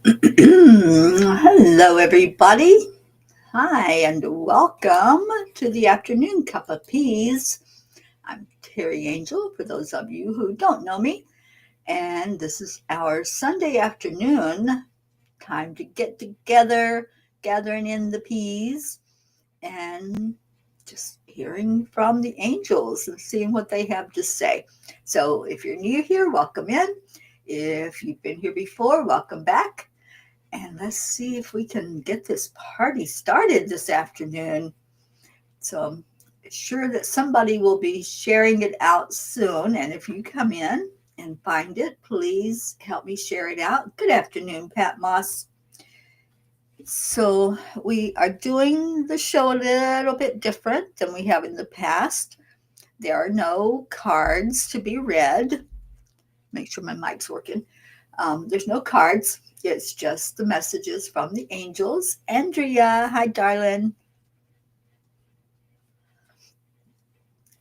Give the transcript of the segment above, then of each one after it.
Hello, everybody. Hi, and welcome to the afternoon cup of peas. I'm Teri Angel, for those of you who don't know me, and this is our Sunday afternoon time to get together, gathering in the peas, and just hearing from the angels and seeing what they have to say. So, if you're new here, welcome in. If you've been here before, welcome back. And let's see if we can get this party started this afternoon. So I'm sure that somebody will be sharing it out soon. And if you come in and find it, please help me share it out. Good afternoon, Pat Moss. So we are doing the show a little bit different than we have in the past. There are no cards to be read. Make sure my mic's working. There's no cards. It's just the messages from the angels. Andrea, hi, darling.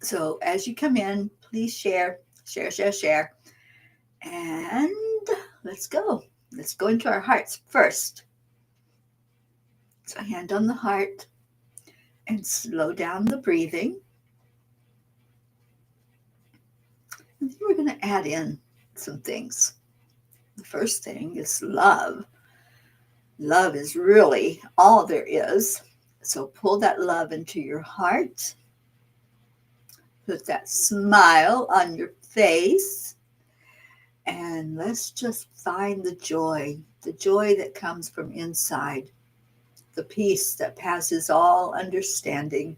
So as you come in, please share, share, share, share. And let's go. Let's go into our hearts first. So hand on the heart and slow down the breathing. And then we're going to add in some things. The first thing is love. Love is really all there is. So pull that love into your heart. Put that smile on your face. And let's just find the joy that comes from inside, the peace that passes all understanding.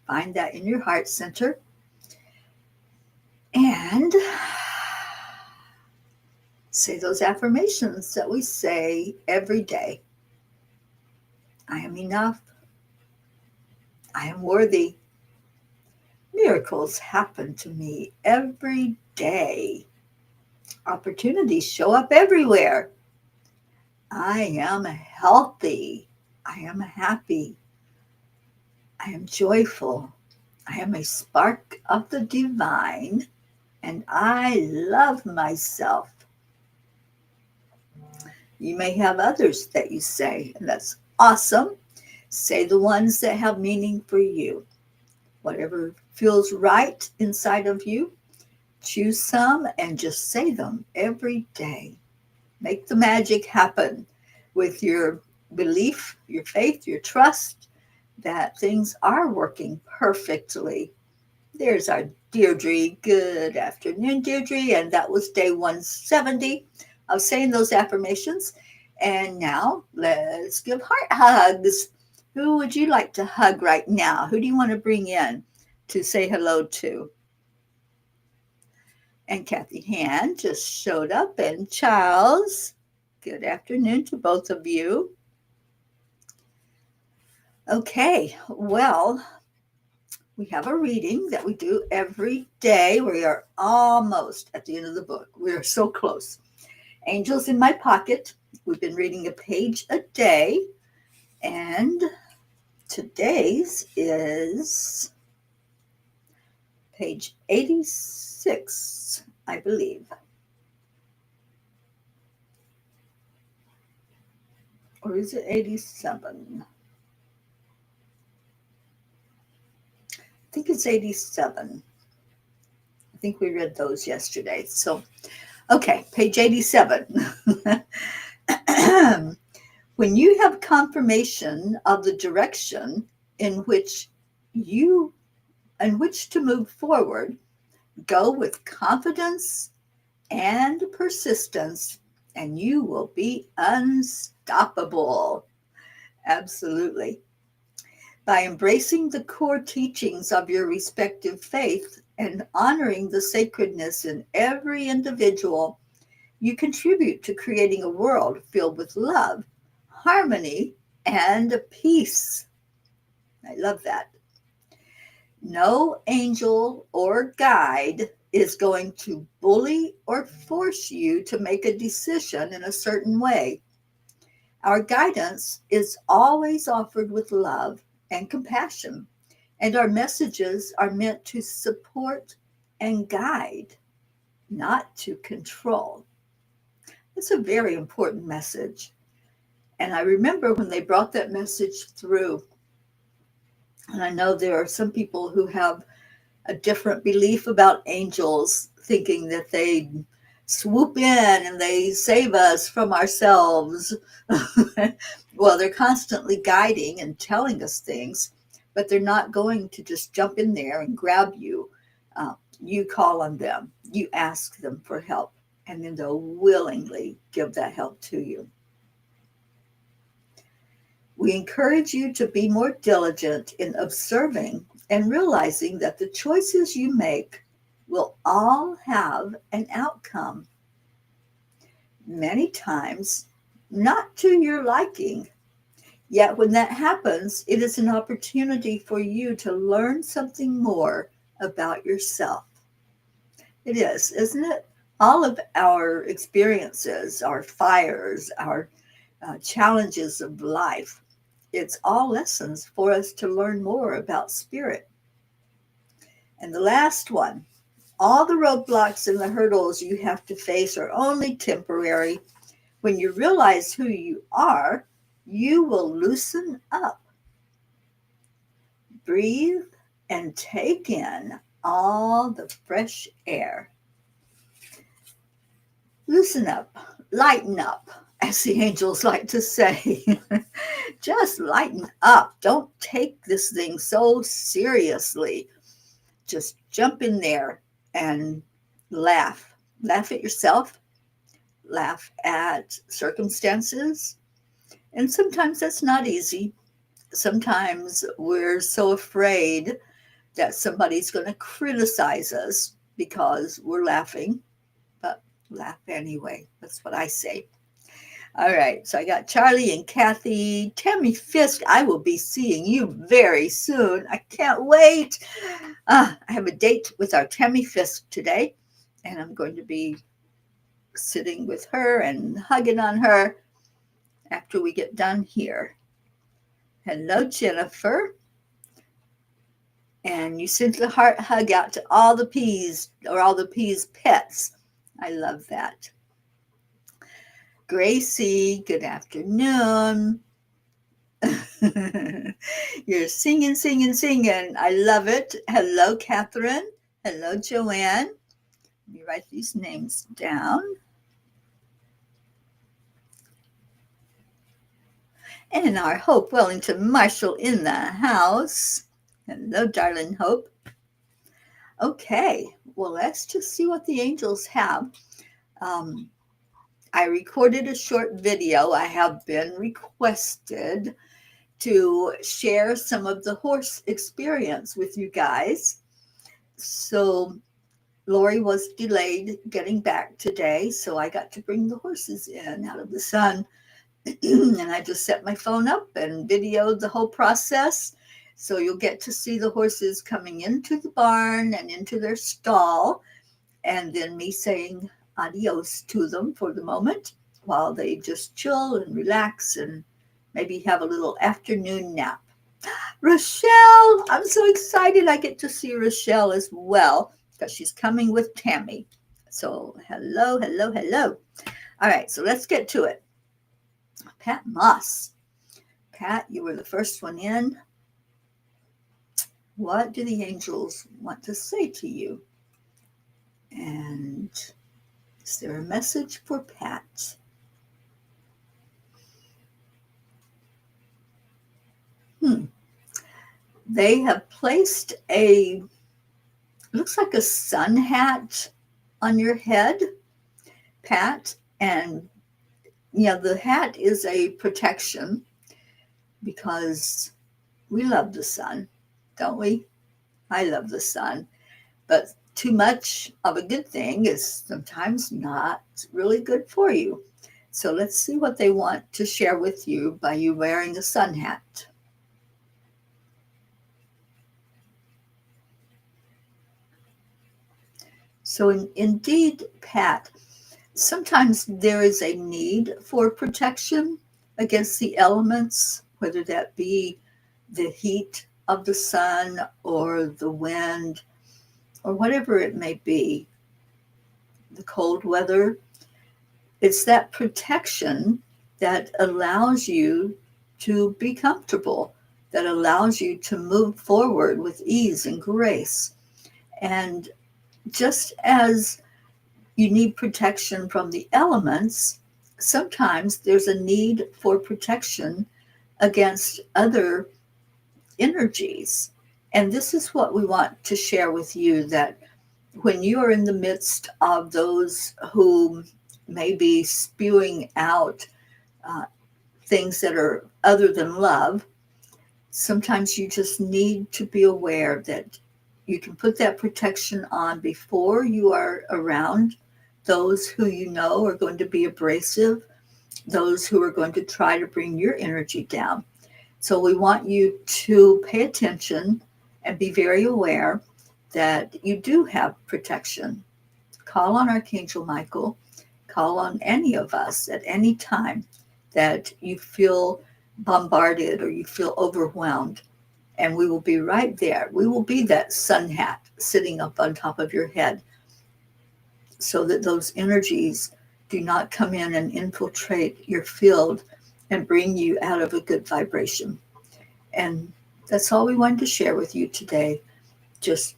Find that in your heart center. And say those affirmations that we say every day. I am enough. I am worthy. Miracles happen to me every day. Opportunities show up everywhere. I am healthy. I am happy. I am joyful. I am a spark of the divine, and I love myself. You may have others that you say, and that's awesome. Say the ones that have meaning for you. Whatever feels right inside of you, choose some and just say them every day. Make the magic happen with your belief, your faith, your trust that things are working perfectly. There's our Deirdre. Good afternoon, Deirdre. And that was day 170 of saying those affirmations. And now let's give heart hugs. Who would you like to hug right now? Who do you want to bring in to say hello to? And Kathy Hand just showed up. And Charles, good afternoon to both of you. Okay, well, we have a reading that we do every day. We are almost at the end of the book. We are so close. Angels in My Pocket. We've been reading a page a day. And today's is page 86, I believe. Or is it 87? I think it's 87. I think we read those yesterday. So, okay, page 87. When you have confirmation of the direction in which to move forward, go with confidence and persistence, and you will be unstoppable. Absolutely. By embracing the core teachings of your respective faith and honoring the sacredness in every individual, you contribute to creating a world filled with love, harmony, and peace. I love that. No angel or guide is going to bully or force you to make a decision in a certain way. Our guidance is always offered with love and compassion, and our messages are meant to support and guide, not to control. It's a very important message. And I remember when they brought that message through, and I know there are some people who have a different belief about angels, thinking that they swoop in and they save us from ourselves. Well, they're constantly guiding and telling us things, but they're not going to just jump in there and grab you. You call on them, you ask them for help, and then they'll willingly give that help to you. We encourage you to be more diligent in observing and realizing that the choices you make will all have an outcome. Many times, not to your liking. Yet when that happens, it is an opportunity for you to learn something more about yourself. It is, isn't it? All of our experiences, our fires, our challenges of life, it's all lessons for us to learn more about spirit. And the last one, all the roadblocks and the hurdles you have to face are only temporary. When you realize who you are, you will loosen up. Breathe and take in all the fresh air. Loosen up, lighten up, as the angels like to say. Just lighten up. Don't take this thing so seriously. Just jump in there and laugh. Laugh at yourself, laugh at circumstances. And sometimes that's not easy. Sometimes we're so afraid that somebody's going to criticize us because we're laughing, but laugh anyway. That's what I say. All right, so I got Charlie and Kathy. Tammy Fisk, I will be seeing you very soon. I can't wait. I have a date with our Tammy Fisk today, and I'm going to be sitting with her and hugging on her after we get done here. Hello, Jennifer. And you sent the heart hug out to all the peas, or all the peas pets. I love that. Gracie, good afternoon. You're singing, singing, singing. I love it. Hello, Catherine. Hello, Joanne. Let me write these names down. And our Hope Wellington Marshall in the house. Hello, darling Hope. Okay, well, let's just see what the angels have. I recorded a short video. I have been requested to share some of the horse experience with you guys. So Lori was delayed getting back today, so I got to bring the horses in out of the sun. And I just set my phone up and videoed the whole process. So you'll get to see the horses coming into the barn and into their stall, and then me saying adios to them for the moment while they just chill and relax and maybe have a little afternoon nap. Rochelle, I'm so excited I get to see Rochelle as well because she's coming with Tammy. So hello, hello, hello. All right, so let's get to it. Pat Moss. Pat, you were the first one in. What do the angels want to say to you? And is there a message for Pat? They have placed looks like a sun hat on your head, Pat. And the hat is a protection because we love the sun, don't we? I love the sun, but too much of a good thing is sometimes not really good for you. So let's see what they want to share with you by you wearing a sun hat. So indeed, Pat, sometimes there is a need for protection against the elements, whether that be the heat of the sun or the wind or whatever it may be, the cold weather. It's that protection that allows you to be comfortable, that allows you to move forward with ease and grace. And just as you need protection from the elements, sometimes there's a need for protection against other energies. And this is what we want to share with you, that when you are in the midst of those who may be spewing out uh, things that are other than love, sometimes you just need to be aware that you can put that protection on before you are around those who you know are going to be abrasive, those who are going to try to bring your energy down. So we want you to pay attention and be very aware that you do have protection. Call on Archangel Michael, call on any of us at any time that you feel bombarded or you feel overwhelmed, and we will be right there. We will be that sun hat sitting up on top of your head so that those energies do not come in and infiltrate your field and bring you out of a good vibration. And that's all we wanted to share with you today. Just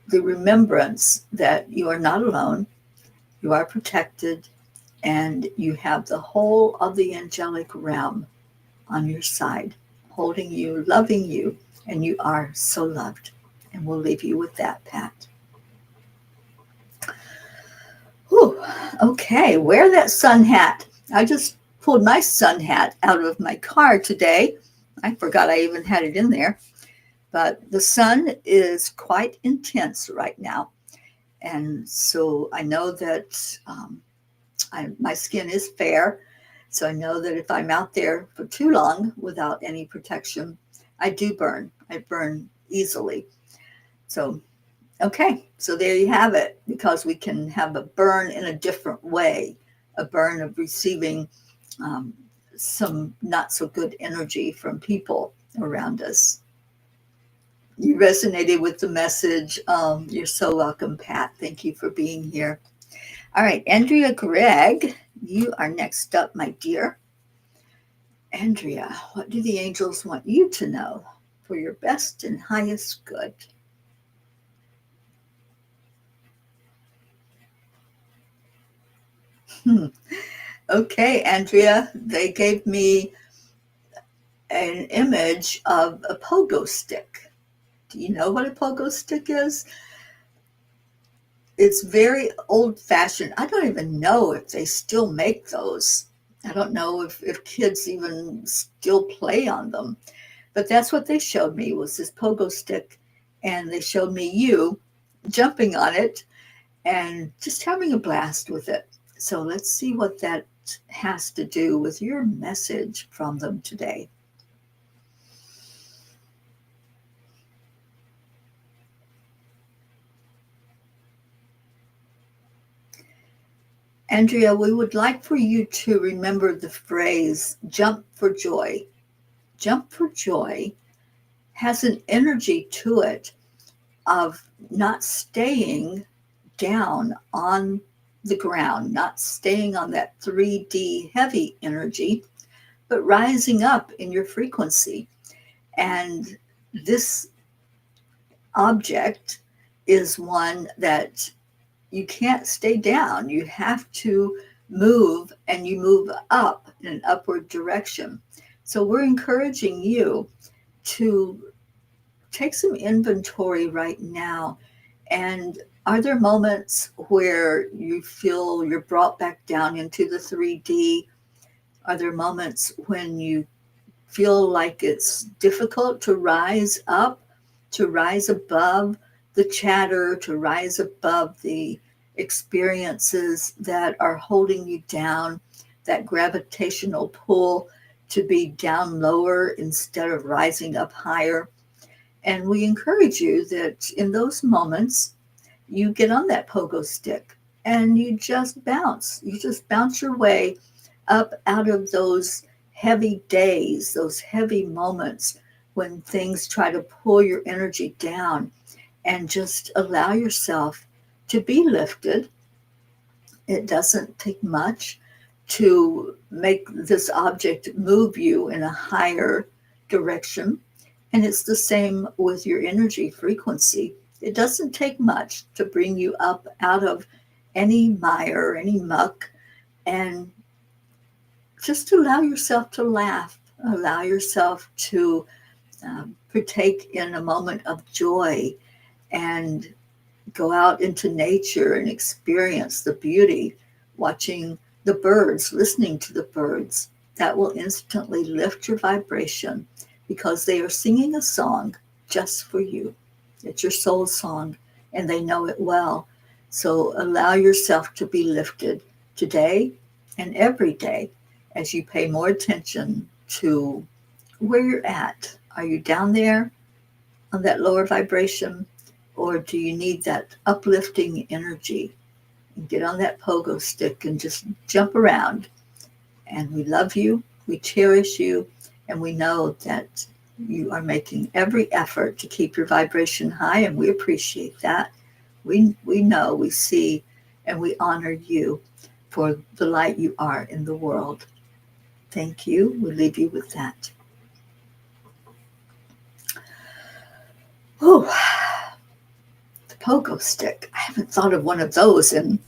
the remembrance that you are not alone, you are protected, and you have the whole of the angelic realm on your side, holding you, loving you, and you are so loved. And we'll leave you with that, Pat. Whew. Okay, wear that sun hat. I just pulled my sun hat out of my car today. I forgot I even had it in there. But the sun is quite intense right now. And so I know that my skin is fair. So I know that if I'm out there for too long without any protection, I do burn. I burn easily. So, okay. So there you have it, because we can have a burn in a different way, a burn of receiving some not so good energy from people around us. You resonated with the message. You're so welcome, Pat. Thank you for being here. All right, Andrea Gregg, you are next up, my dear. Andrea, what do the angels want you to know for your best and highest good? Okay, Andrea, they gave me an image of a pogo stick. Do you know what a pogo stick is? It's very old-fashioned. I don't even know if they still make those. I don't know if kids even still play on them. But that's what they showed me, was this pogo stick. And they showed me you jumping on it and just having a blast with it. So let's see what that has to do with your message from them today. Andrea, we would like for you to remember the phrase, jump for joy. Jump for joy has an energy to it of not staying down on the ground, not staying on that 3D heavy energy, but rising up in your frequency. And this object is one that you can't stay down. You have to move, and you move up in an upward direction. So we're encouraging you to take some inventory right now. And are there moments where you feel you're brought back down into the 3D? Are there moments when you feel like it's difficult to rise up, to rise above the chatter, to rise above the experiences that are holding you down, that gravitational pull to be down lower instead of rising up higher? And we encourage you that in those moments, you get on that pogo stick and you just bounce. You just bounce your way up out of those heavy days, those heavy moments when things try to pull your energy down, and just allow yourself to be lifted. It doesn't take much to make this object move you in a higher direction. And it's the same with your energy frequency. It doesn't take much to bring you up out of any mire, any muck, and just allow yourself to laugh, allow yourself to partake in a moment of joy and go out into nature and experience the beauty, watching the birds, listening to the birds. That will instantly lift your vibration because they are singing a song just for you. It's your soul song, and they know it well. So allow yourself to be lifted today and every day as you pay more attention to where you're at. Are you down there on that lower vibration, or do you need that uplifting energy? And get on that pogo stick and just jump around. And we love you, we cherish you, and we know that you are making every effort to keep your vibration high, and we appreciate that. We know, we see, and we honor you for the light you are in the world. Thank you. We leave you with that. Oh, the pogo stick. I haven't thought of one of those in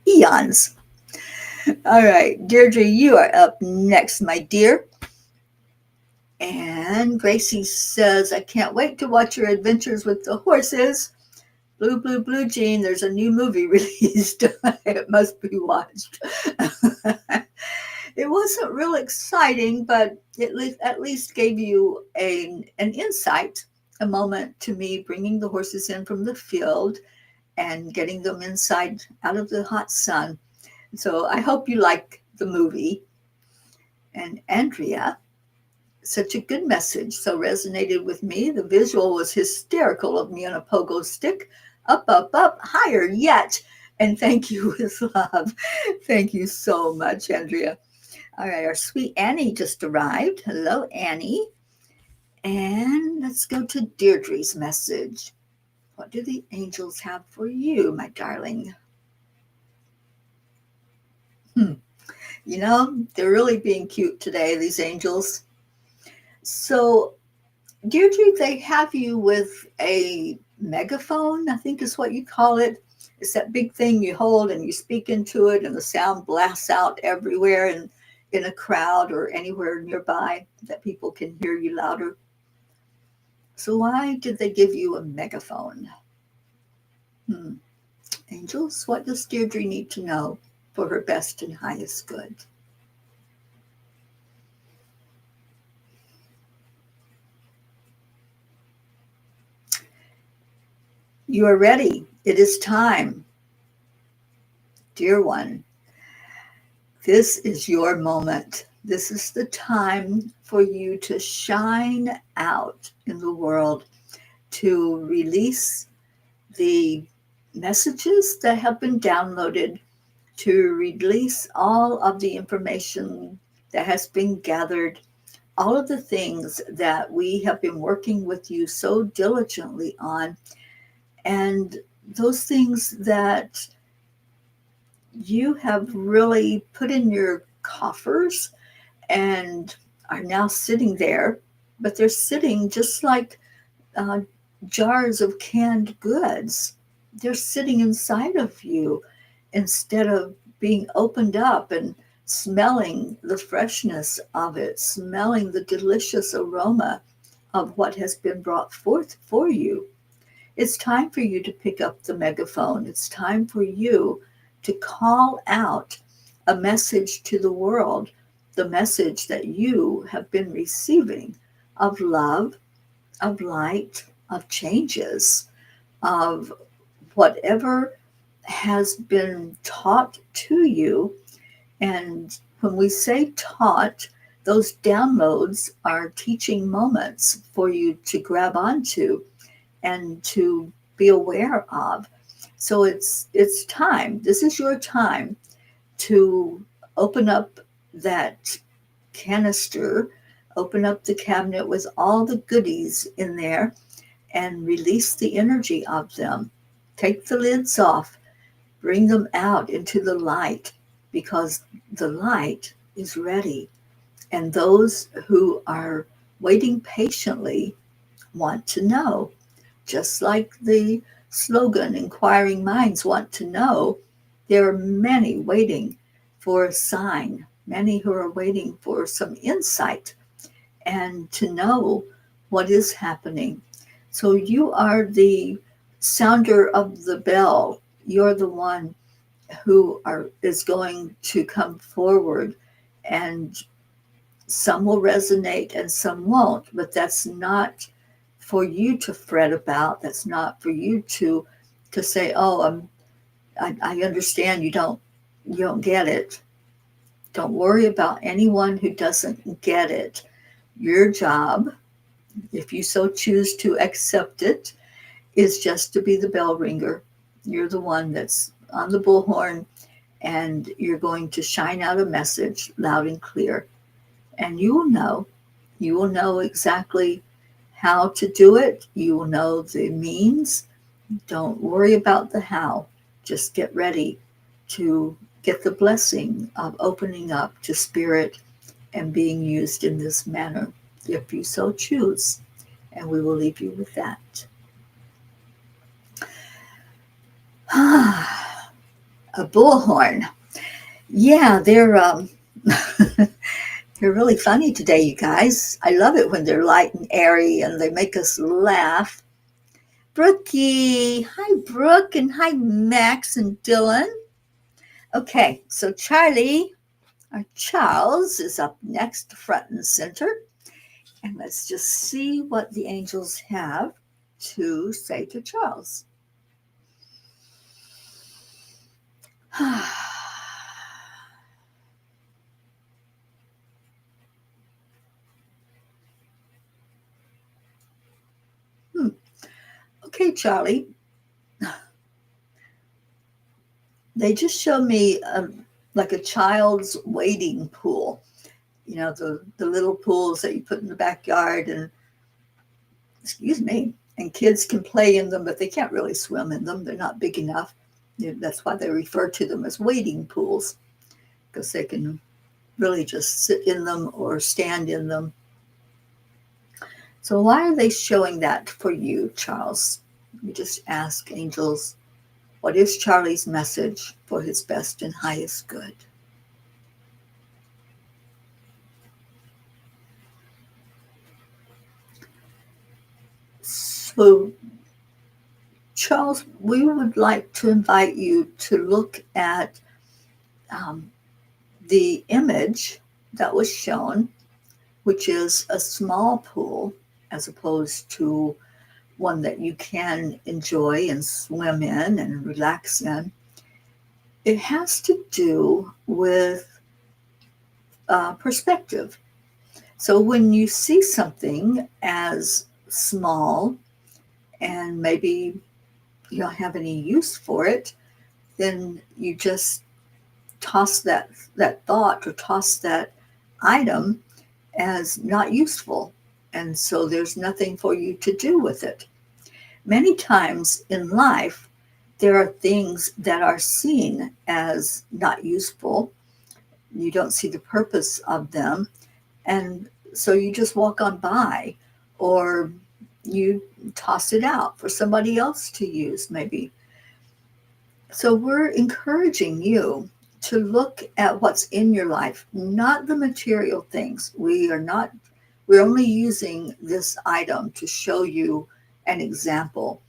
eons. All right, Deirdre, you are up next, my dear. And Gracie says, I can't wait to watch your adventures with the horses. Blue, blue, blue jean, there's a new movie released. It must be watched. It wasn't real exciting, but it at least gave you an insight, a moment to me bringing the horses in from the field and getting them inside out of the hot sun. So I hope you like the movie. And Andrea, such a good message, so resonated with me. The visual was hysterical of me on a pogo stick. Up, up, up, higher yet. And thank you with love. Thank you so much, Andrea. All right, our sweet Annie just arrived. Hello, Annie. And let's go to Deirdre's message. What do the angels have for you, my darling? You know, they're really being cute today, these angels. So, Deirdre, they have you with a megaphone, I think is what you call it. It's that big thing you hold and you speak into it, and the sound blasts out everywhere and in a crowd or anywhere nearby that people can hear you louder. So why did they give you a megaphone? Angels, what does Deirdre need to know for her best and highest good? You are ready. It is time. Dear one, this is your moment. This is the time for you to shine out in the world, to release the messages that have been downloaded, to release all of the information that has been gathered, all of the things that we have been working with you so diligently on, and those things that you have really put in your coffers and are now sitting there, but they're sitting just like jars of canned goods. They're sitting inside of you instead of being opened up and smelling the freshness of it, smelling the delicious aroma of what has been brought forth for you. It's time for you to pick up the megaphone. It's time for you to call out a message to the world, the message that you have been receiving of love, of light, of changes, of whatever has been taught to you. And when we say taught, those downloads are teaching moments for you to grab onto and to be aware of. So it's time. This is your time to open up that canister, open up the cabinet with all the goodies in there, and release the energy of them. Take the lids off, bring them out into the light, because the light is ready. And those who are waiting patiently want to know. Just like the slogan, inquiring minds want to know, there are many waiting for a sign, many who are waiting for some insight and to know what is happening. So you are the sounder of the bell. You're the one who is going to come forward, and some will resonate and some won't, but that's not for you to fret about. That's not for you to say, oh, I understand you don't get it. Don't worry about anyone who doesn't get it. Your job, if you so choose to accept it, is just to be the bell ringer. You're the one that's on the bullhorn, and you're going to shine out a message loud and clear. And you will know exactly how to do it. You will know the means. Don't worry about the how. Just get ready to get the blessing of opening up to spirit and being used in this manner, if you so choose. And we will leave you with that. A bullhorn. Yeah, they're really funny today, you guys. I love it when they're light and airy and they make us laugh. Brookie. Hi, Brooke, and hi, Max and Dylan. Okay, so Charles is up next, front and center. And let's just see what the angels have to say to Charles. Okay, Charlie. They just showed me like a child's wading pool. You know, the little pools that you put in the backyard, and excuse me, and kids can play in them, but they can't really swim in them. They're not big enough. That's why they refer to them as wading pools, because they can really just sit in them or stand in them. So why are they showing that for you, Charles? You just ask angels, what is Charlie's message for his best and highest good? So, Charles, we would like to invite you to look at the image that was shown, which is a small pool as opposed to one that you can enjoy and swim in and relax in. It has to do with perspective. So when you see something as small and maybe you don't have any use for it, then you just toss that thought or toss that item as not useful. And so there's nothing for you to do with it. Many times in life, there are things that are seen as not useful. You don't see the purpose of them. And so you just walk on by, or you toss it out for somebody else to use, maybe. So we're encouraging you to look at what's in your life, not the material things. We're only using this item to show you an example.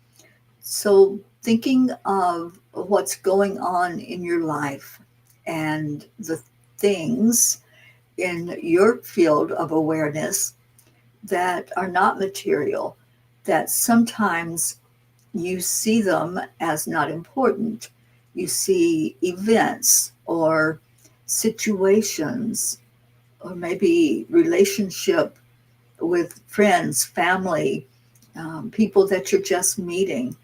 So thinking of what's going on in your life and the things in your field of awareness that are not material, that sometimes you see them as not important. You see events or situations, or maybe relationship with friends, family, people that you're just meeting.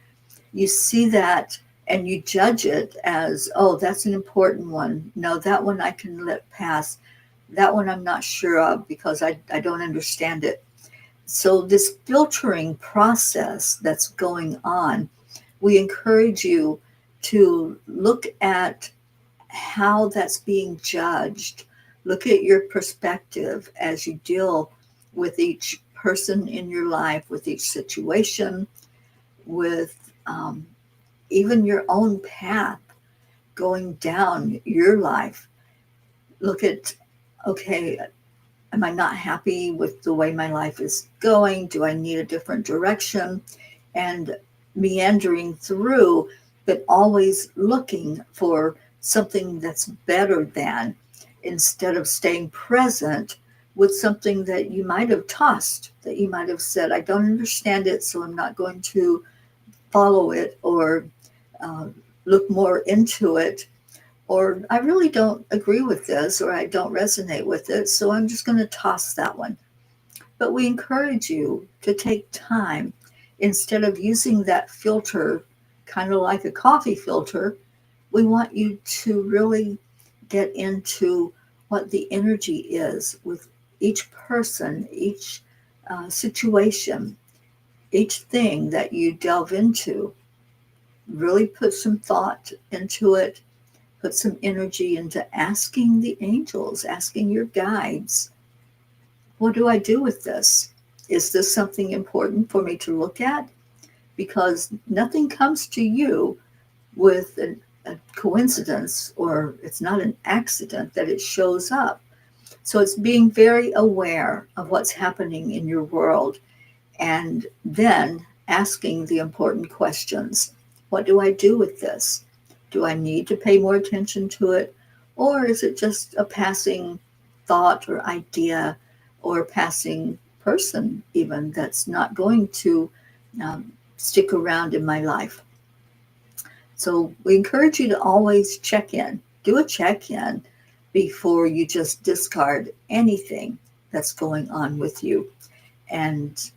You see that and you judge it as, oh, that's an important one. No, that one I can let pass. That one I'm not sure of because I don't understand it. So this filtering process that's going on, we encourage you to look at how that's being judged. Look at your perspective as you deal with each person in your life, with each situation, with even your own path going down your life. Look at, okay, am I not happy with the way my life is going? Do I need a different direction? And meandering through, but always looking for something that's better than, instead of staying present with something that you might have tossed, that you might have said, I don't understand it, so I'm not going to follow it, or uh, look more into it, or I really don't agree with this, or I don't resonate with it, so I'm just going to toss that one. But we encourage you to take time, instead of using that filter, kind of like a coffee filter. We want you to really get into what the energy is with each person, each situation, each thing that you delve into. Really put some thought into it, put some energy into asking the angels, asking your guides, what do I do with this? Is this something important for me to look at? Because nothing comes to you with a coincidence, or it's not an accident that it shows up. So it's being very aware of what's happening in your world, and then asking the important questions. What do I do with this? Do I need to pay more attention to it? Or is it just a passing thought or idea, or passing person even, that's not going to stick around in my life? So we encourage you to always check in, do a check in before you just discard anything that's going on with you. And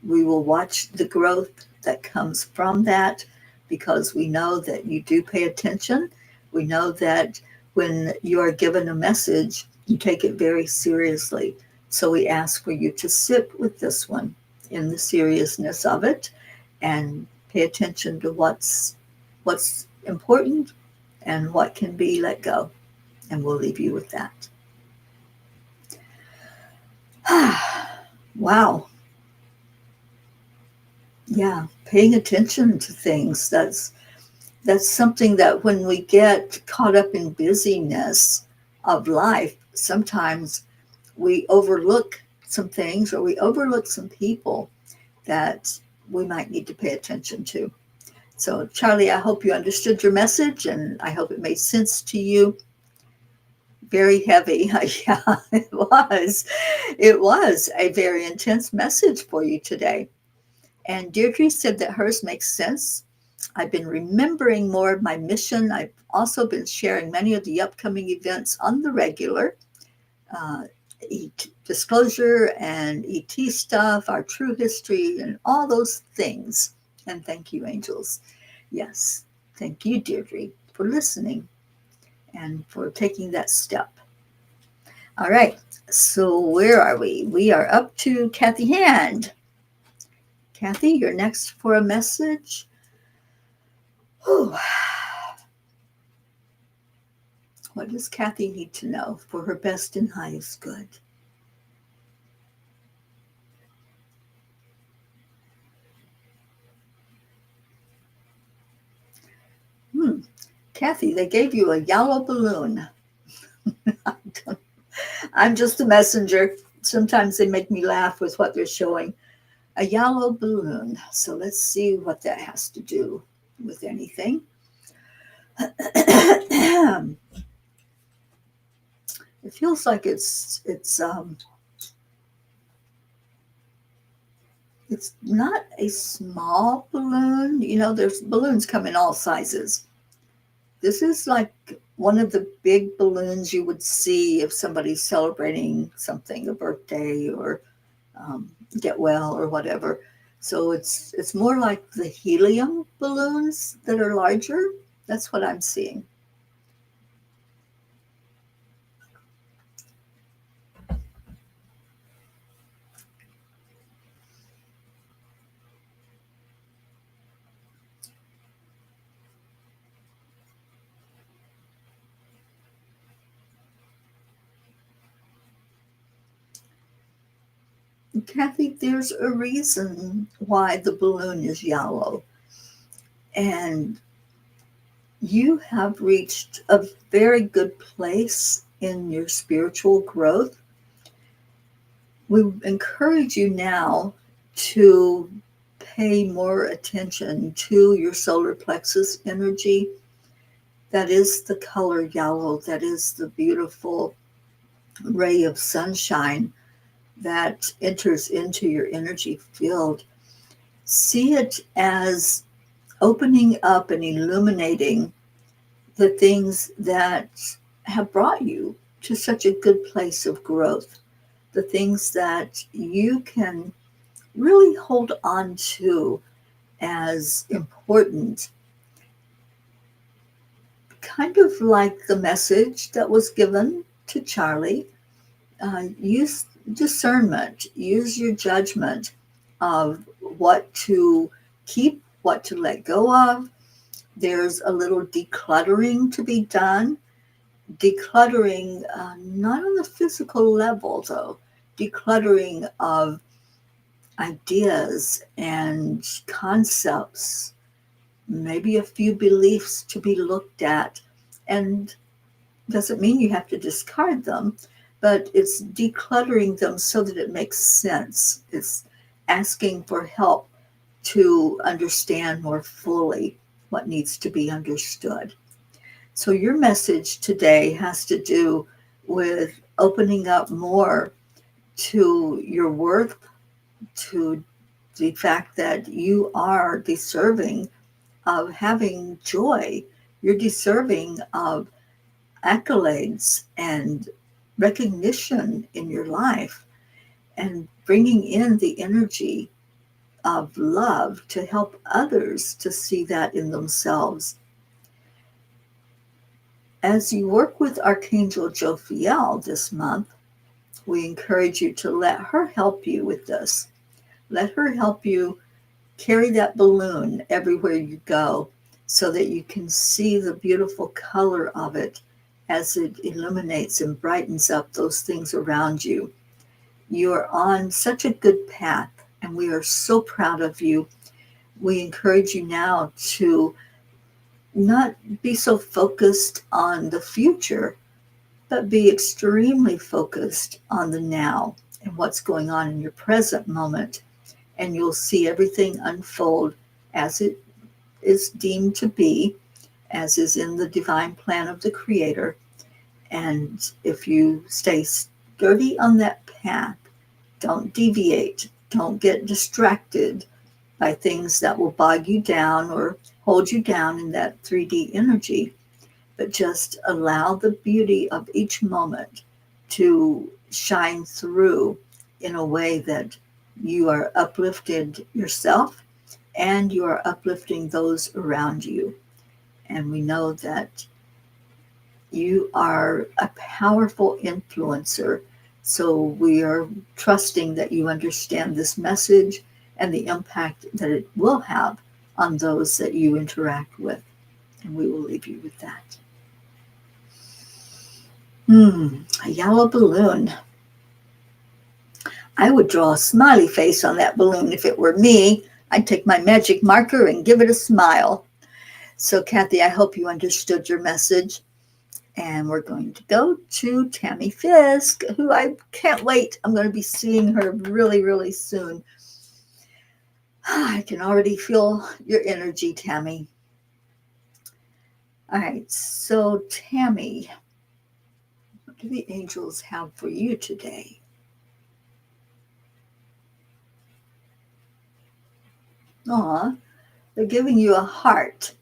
we will watch the growth that comes from that, because we know that you do pay attention. We know that when you are given a message, you take it very seriously. So we ask for you to sit with this one in the seriousness of it, and pay attention to what's important and what can be let go. And we'll leave you with that. Wow. Yeah, paying attention to things. That's something that when we get caught up in busyness of life, sometimes we overlook some things, or we overlook some people that we might need to pay attention to. So, Charlie, I hope you understood your message, and I hope it made sense to you. Very heavy. Yeah, it was. It was a very intense message for you today. And Deirdre said that hers makes sense. I've been remembering more of my mission. I've also been sharing many of the upcoming events on the regular. Uh, Disclosure and ET stuff, our true history, and all those things. And thank you, angels. Yes, thank you, Deirdre, for listening and for taking that step. All right, so where are we? We are up to Kathy Hand. Kathy, you're next for a message. Whew. What does Kathy need to know for her best and highest good? Kathy, they gave you a yellow balloon. I'm just a messenger. Sometimes they make me laugh with what they're showing. A yellow balloon. So let's see what that has to do with anything. It feels like it's not a small balloon. You know, there's balloons come in all sizes. This is like one of the big balloons you would see if somebody's celebrating something, a birthday, or get well, or whatever. So it's more like the helium balloons that are larger. That's what I'm seeing. Kathy, there's a reason why the balloon is yellow. And you have reached a very good place in your spiritual growth. We encourage you now to pay more attention to your solar plexus energy. That is the color yellow. That is the beautiful ray of sunshine that enters into your energy field. See it as opening up and illuminating the things that have brought you to such a good place of growth, the things that you can really hold on to as important, kind of like the message that was given to Charlie. Use discernment, use your judgment of what to keep, what to let go of. There's a little decluttering to be done. Decluttering, not on the physical level, though, decluttering of ideas and concepts, maybe a few beliefs to be looked at. And doesn't mean you have to discard them, but it's decluttering them so that it makes sense. It's asking for help to understand more fully what needs to be understood. So your message today has to do with opening up more to your worth, to the fact that you are deserving of having joy. You're deserving of accolades and recognition in your life, and bringing in the energy of love to help others to see that in themselves. As you work with Archangel Jophiel this month, we encourage you to let her help you with this. Let her help you carry that balloon everywhere you go so that you can see the beautiful color of it as it illuminates and brightens up those things around you. You are on such a good path, and we are so proud of you. We encourage you now to not be so focused on the future, but be extremely focused on the now and what's going on in your present moment. And you'll see everything unfold as it is deemed to be, as is in the divine plan of the Creator. And if you stay sturdy on that path, don't deviate, don't get distracted by things that will bog you down or hold you down in that 3D energy, but just allow the beauty of each moment to shine through in a way that you are uplifted yourself and you are uplifting those around you. And we know that you are a powerful influencer. So we are trusting that you understand this message and the impact that it will have on those that you interact with. And we will leave you with that. A yellow balloon. I would draw a smiley face on that balloon if it were me. I'd take my magic marker and give it a smile. So, Kathy, I hope you understood your message. And we're going to go to Tammy Fisk, who I can't wait. I'm going to be seeing her really, really soon. I can already feel your energy, Tammy. All right, so Tammy, what do the angels have for you today? Aw, they're giving you a heart.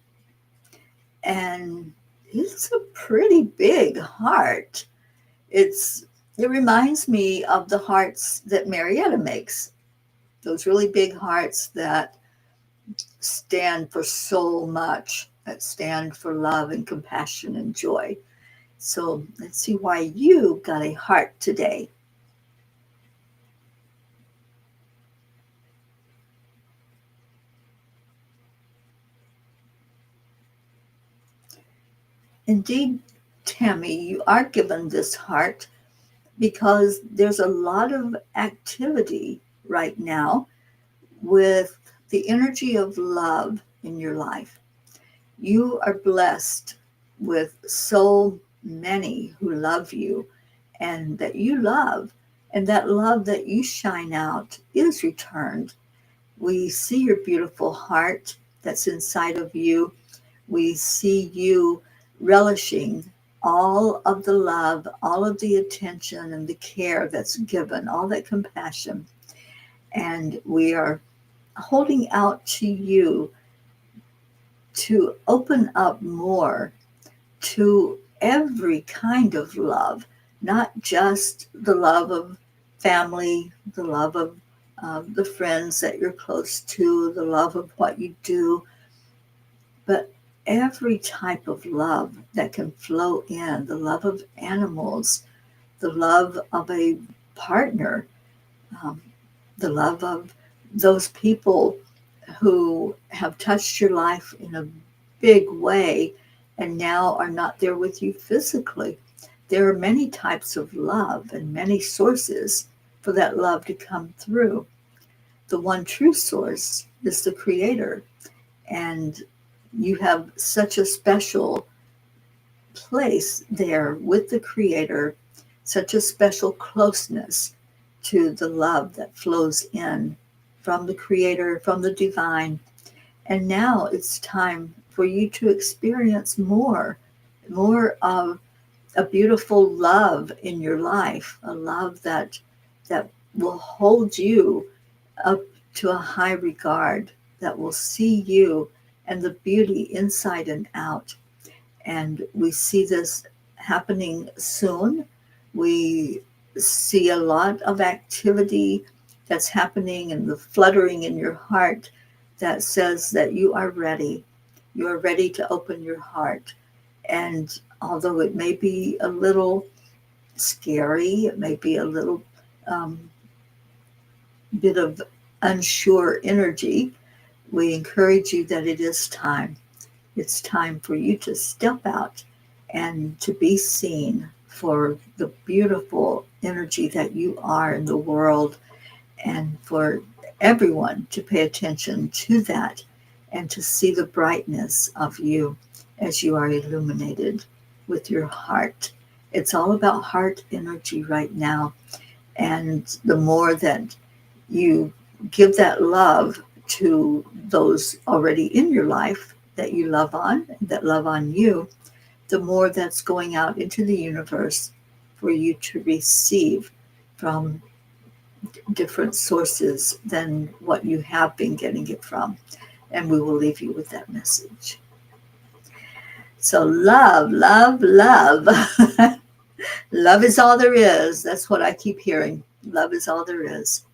And it's a pretty big heart. It reminds me of the hearts that Marietta makes. Those really big hearts that stand for so much, that stand for love and compassion and joy. So let's see why you got a heart today. Indeed, Tammy, you are given this heart because there's a lot of activity right now with the energy of love in your life. You are blessed with so many who love you and that you love, and that love that you shine out is returned. We see your beautiful heart that's inside of you. We see you relishing all of the love, all of the attention and the care that's given, all that compassion. And we are holding out to you to open up more to every kind of love, not just the love of family, the love of the friends that you're close to, the love of what you do, but every type of love that can flow in, the love of animals, the love of a partner, um, the love of those people who have touched your life in a big way and now are not there with you physically. There are many types of love and many sources for that love to come through. The one true source is the Creator, and you have such a special place there with the Creator, such a special closeness to the love that flows in from the Creator, from the divine. And now it's time for you to experience more of a beautiful love in your life, a love that will hold you up to a high regard, that will see you and the beauty inside and out. And we see this happening soon. We see a lot of activity that's happening and the fluttering in your heart that says that you are ready. You are ready to open your heart. And although it may be a little scary, it may be a little um, bit of unsure energy, we encourage you that it is time. It's time for you to step out and to be seen for the beautiful energy that you are in the world, and for everyone to pay attention to that and to see the brightness of you as you are illuminated with your heart. It's all about heart energy right now. And the more that you give that love to those already in your life that you love on, that love on you, the more that's going out into the universe for you to receive from different sources than what you have been getting it from. And we will leave you with that message. So love, love, love. Love is all there is. That's what I keep hearing. Love is all there is.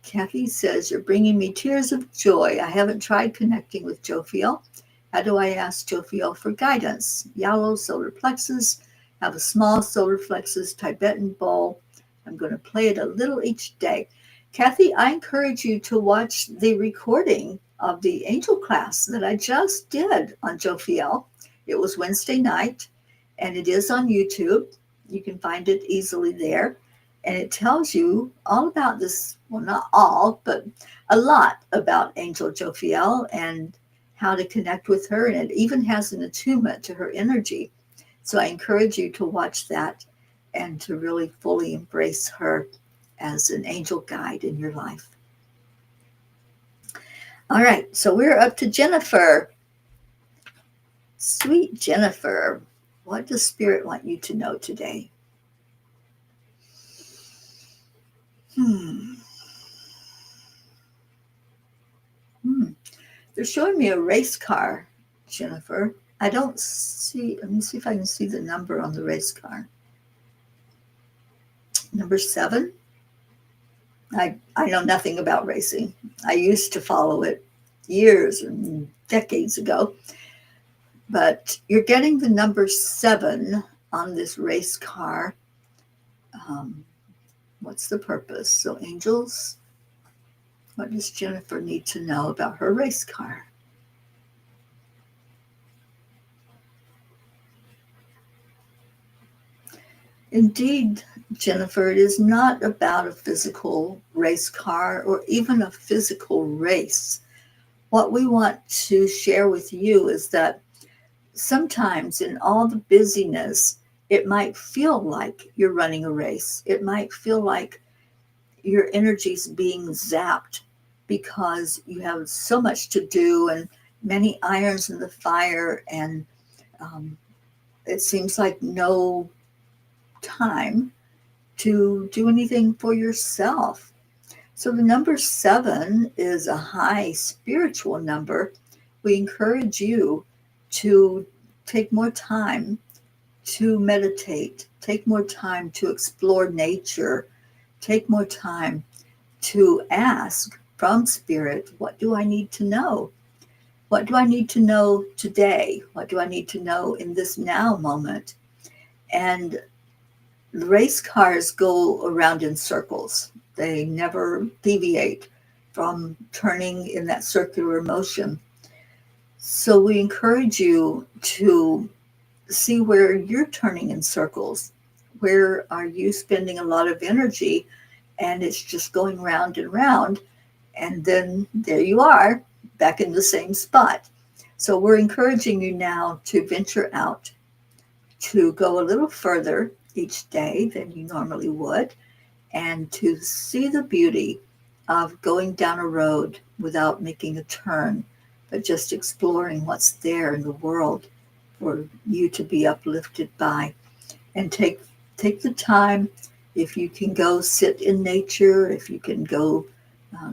Kathy says, you're bringing me tears of joy. I haven't tried connecting with Jophiel. How do I ask Jophiel for guidance? Yellow solar plexus, have a small solar plexus, Tibetan bowl. I'm going to play it a little each day. Kathy, I encourage you to watch the recording of the angel class that I just did on Jophiel. It was Wednesday night, and it is on YouTube. You can find it easily there. And it tells you all about this, well, not all, but a lot about Angel Jophiel and how to connect with her. And it even has an attunement to her energy. So I encourage you to watch that and to really fully embrace her as an angel guide in your life. All right, so we're up to Jennifer. Sweet Jennifer, what does Spirit want you to know today? They're showing me a race car, Jennifer. I don't see, let me see if I can see the number on the race car. Number 7. I know nothing about racing. I used to follow it years and decades ago. But you're getting the number 7 on this race car. What's the purpose? So angels, what does Jennifer need to know about her race car? Indeed, Jennifer, it is not about a physical race car or even a physical race. What we want to share with you is that sometimes in all the busyness, it might feel like you're running a race. It might feel like your energy's being zapped because you have so much to do and many irons in the fire, and um, it seems like no time to do anything for yourself. So the number 7 is a high spiritual number. We encourage you to take more time to meditate, take more time to explore nature, take more time to ask from spirit, what do I need to know? What do I need to know today? What do I need to know in this now moment? And the race cars go around in circles. They never deviate from turning in that circular motion. So we encourage you to see where you're turning in circles. Where are you spending a lot of energy and it's just going round and round? And then there you are, back in the same spot. So we're encouraging you now to venture out, to go a little further each day than you normally would, and to see the beauty of going down a road without making a turn, but just exploring what's there in the world for you to be uplifted by. And take the time. If you can go sit in nature, if you can go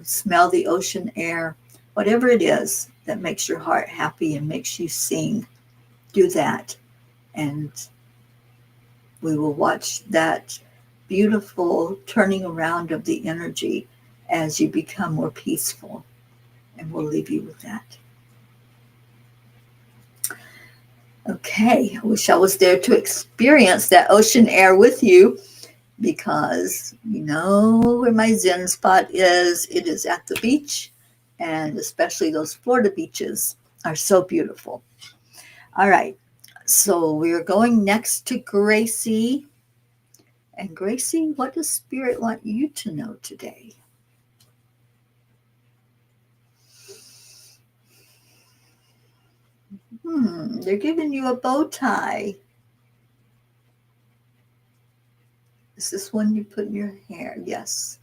smell the ocean air, whatever it is that makes your heart happy and makes you sing, do that. And we will watch that beautiful turning around of the energy as you become more peaceful. And we'll leave you with that. Okay, I wish I was there to experience that ocean air with you, because you know where my Zen spot is. It is at the beach, and especially those Florida beaches are so beautiful. All right, so we're going next to Gracie. And Gracie, what does Spirit want you to know today? They're giving you a bow tie. Is this one you put in your hair? Yes.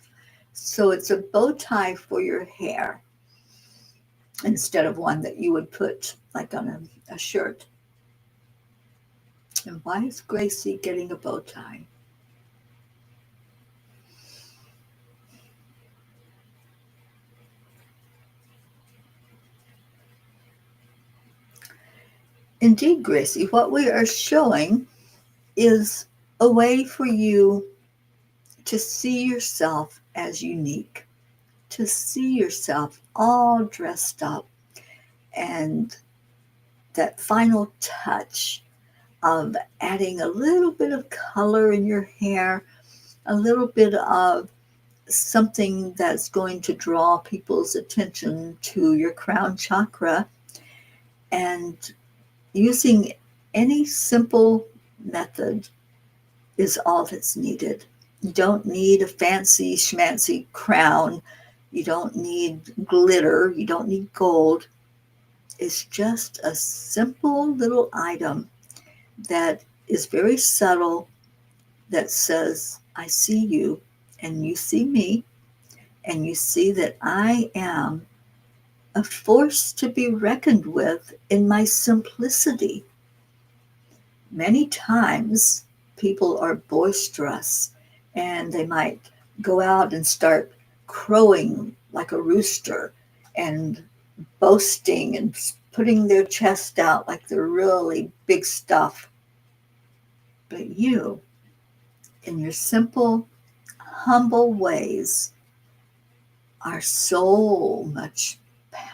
So it's a bow tie for your hair instead of one that you would put like on a shirt. And why is Gracie getting a bow tie? Indeed, Gracie, what we are showing is a way for you to see yourself as unique, to see yourself all dressed up, and that final touch of adding a little bit of color in your hair, a little bit of something that's going to draw people's attention to your crown chakra, and using any simple method is all that's needed. You don't need a fancy schmancy crown. You don't need glitter. You don't need gold. It's just a simple little item that is very subtle, that says, I see you and you see me, and you see that I am a force to be reckoned with in my simplicity. Many times people are boisterous and they might go out and start crowing like a rooster and boasting and putting their chest out like they're really big stuff. But you, in your simple, humble ways, are so much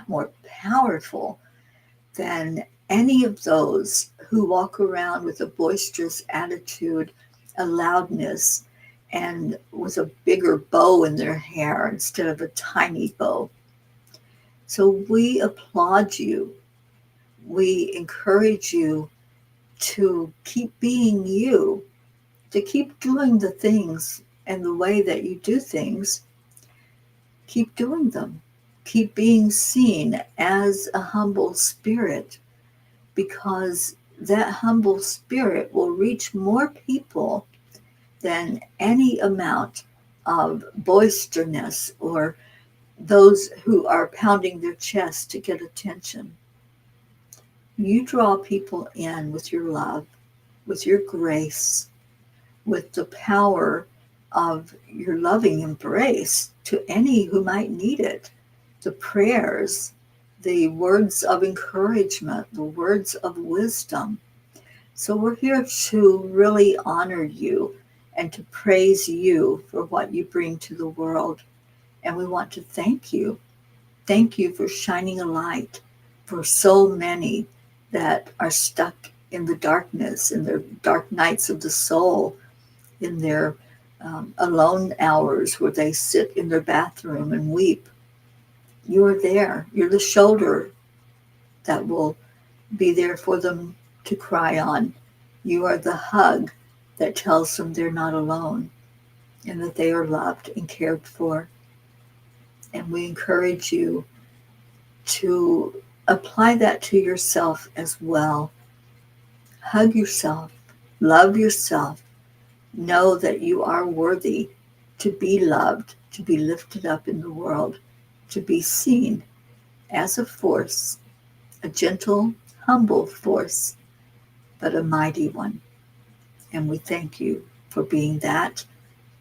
more powerful than any of those who walk around with a boisterous attitude, a loudness, and with a bigger bow in their hair instead of a tiny bow. So we applaud you. We encourage you to keep being you, to keep doing the things and the way that you do things. Keep doing them. Keep being seen as a humble spirit, because that humble spirit will reach more people than any amount of boisterousness or those who are pounding their chest to get attention. You draw people in with your love, with your grace, with the power of your loving embrace to any who might need it. The prayers, the words of encouragement, the words of wisdom. So we're here to really honor you and to praise you for what you bring to the world. And we want to thank you. Thank you for shining a light for so many that are stuck in the darkness, in their dark nights of the soul, in their alone hours where they sit in their bathroom and weep. You're there. You're the shoulder that will be there for them to cry on. You are the hug that tells them they're not alone and that they are loved and cared for. And we encourage you to apply that to yourself as well. Hug yourself, love yourself, know that you are worthy to be loved, to be lifted up in the world, to be seen as a force, a gentle, humble force, but a mighty one. And we thank you for being that.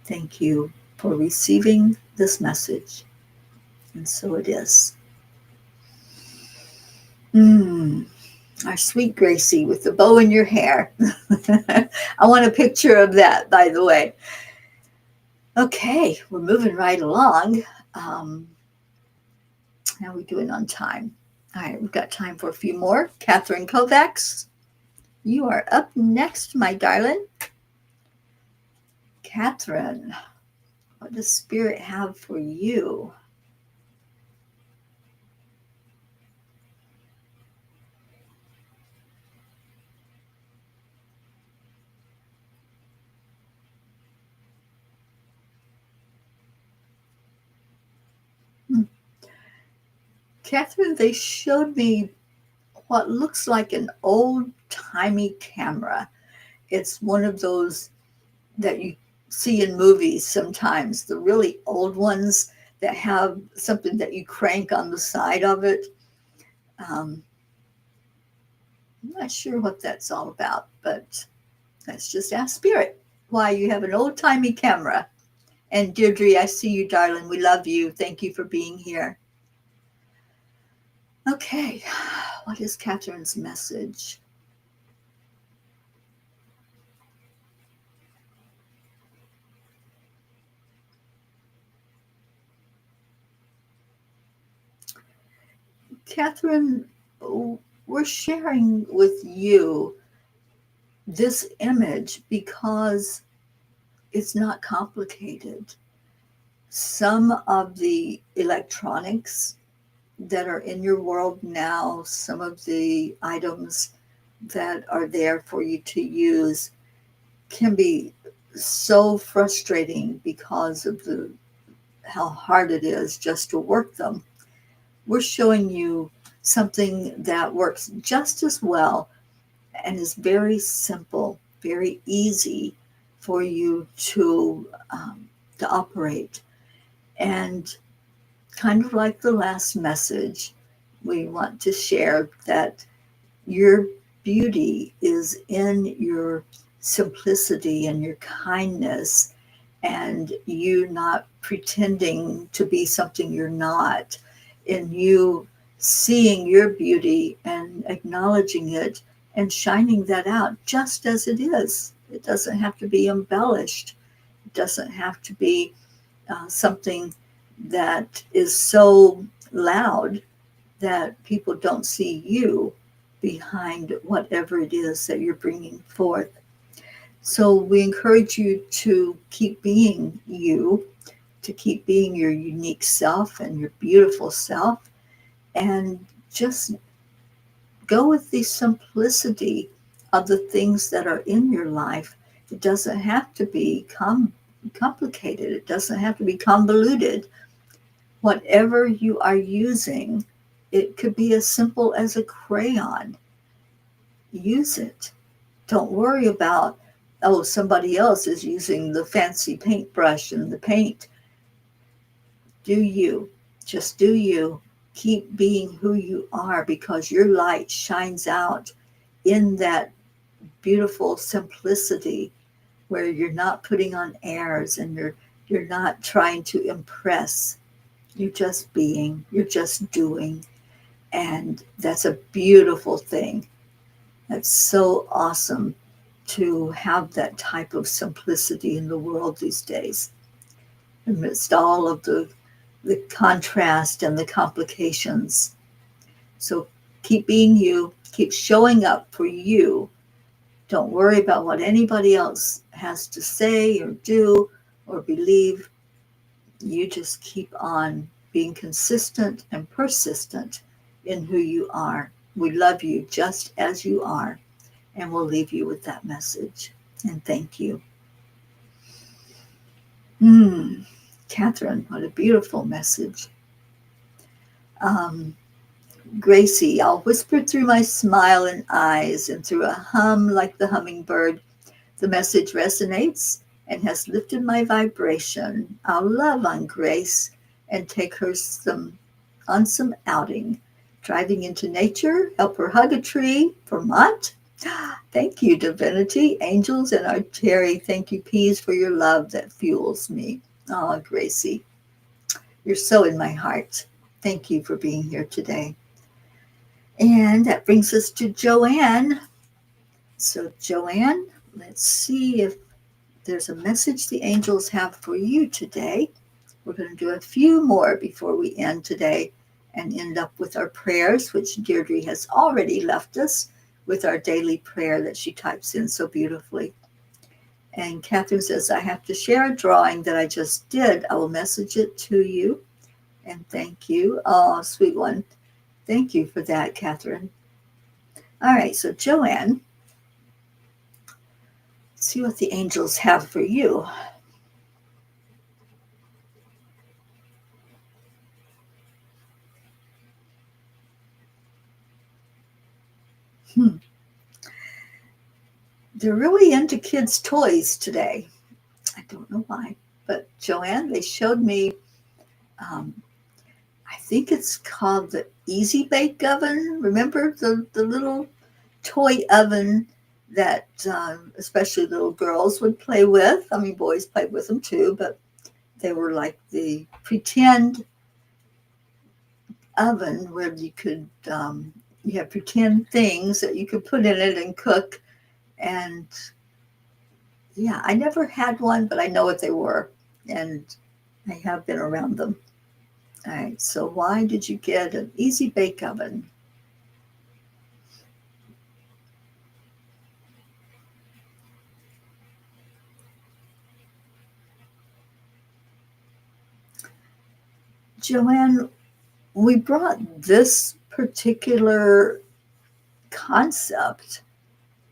Thank you for receiving this message. And so it is. Our sweet Gracie with the bow in your hair. I want a picture of that, by the way. Okay, we're moving right along. How are we doing on time? All right, we've got time for a few more. Catherine Kovacs, you are up next, my darling. Catherine, what does Spirit have for you? Catherine, they showed me what looks like an old-timey camera. It's one of those that you see in movies sometimes, the really old ones that have something that you crank on the side of it. I'm not sure what that's all about, but let's just ask Spirit why you have an old-timey camera. And Deirdre, I see you, darling. We love you. Thank you for being here. Okay, what is Catherine's message? Catherine, we're sharing with you this image because it's not complicated. Some of the electronics that are in your world now, some of the items that are there for you to use can be so frustrating because of how hard it is just to work them. We're showing you something that works just as well and is very simple, very easy for you to operate. And kind of like the last message, we want to share that your beauty is in your simplicity and your kindness, and you not pretending to be something you're not, in you seeing your beauty and acknowledging it and shining that out just as it is. It doesn't have to be embellished. It doesn't have to be something that is so loud that people don't see you behind whatever it is that you're bringing forth. So we encourage you to keep being you, to keep being your unique self and your beautiful self, and just go with the simplicity of the things that are in your life It doesn't have to be complicated. It doesn't have to be convoluted. Whatever you are using, it could be as simple as a crayon. Use it. Don't worry about, oh, somebody else is using the fancy paintbrush and the paint. Do you. Just do you. Keep being who you are, because your light shines out in that beautiful simplicity where you're not putting on airs and you're not trying to impress. You're just being, you're just doing. And that's a beautiful thing. That's so awesome to have that type of simplicity in the world these days, amidst all of the contrast and the complications. So keep being you, keep showing up for you. Don't worry about what anybody else has to say or do or believe. You just keep on being consistent and persistent in who you are. We love you just as you are, and we'll leave you with that message. And thank you. Catherine, what a beautiful message. Gracie, I'll whisper through my smile and eyes, and through a hum like the hummingbird. The message resonates and has lifted my vibration. I'll love on Grace and take her on some outing. Driving into nature, help her hug a tree. Vermont? Thank you, divinity, angels, and our Teri. Thank you, peas, for your love that fuels me. Oh, Gracie, you're so in my heart. Thank you for being here today. And that brings us to Joanne. So, Joanne, let's see if there's a message the angels have for you today. We're going to do a few more before we end today and end up with our prayers, which Deirdre has already left us with our daily prayer that she types in so beautifully. And Catherine says, I have to share a drawing that I just did. I will message it to you. And thank you. Oh, sweet one. Thank you for that, Catherine. All right, so Joanne, let's see what the angels have for you. They're really into kids' toys today. I don't know why, but Joanne, they showed me, I think it's called the Easy Bake Oven. Remember the little toy oven that especially little girls would play with? I mean, boys played with them too, but they were like the pretend oven where you could, you have pretend things that you could put in it and cook. And yeah, I never had one, but I know what they were, and I have been around them. All right, so why did you get an Easy Bake Oven? Joanne, we brought this particular concept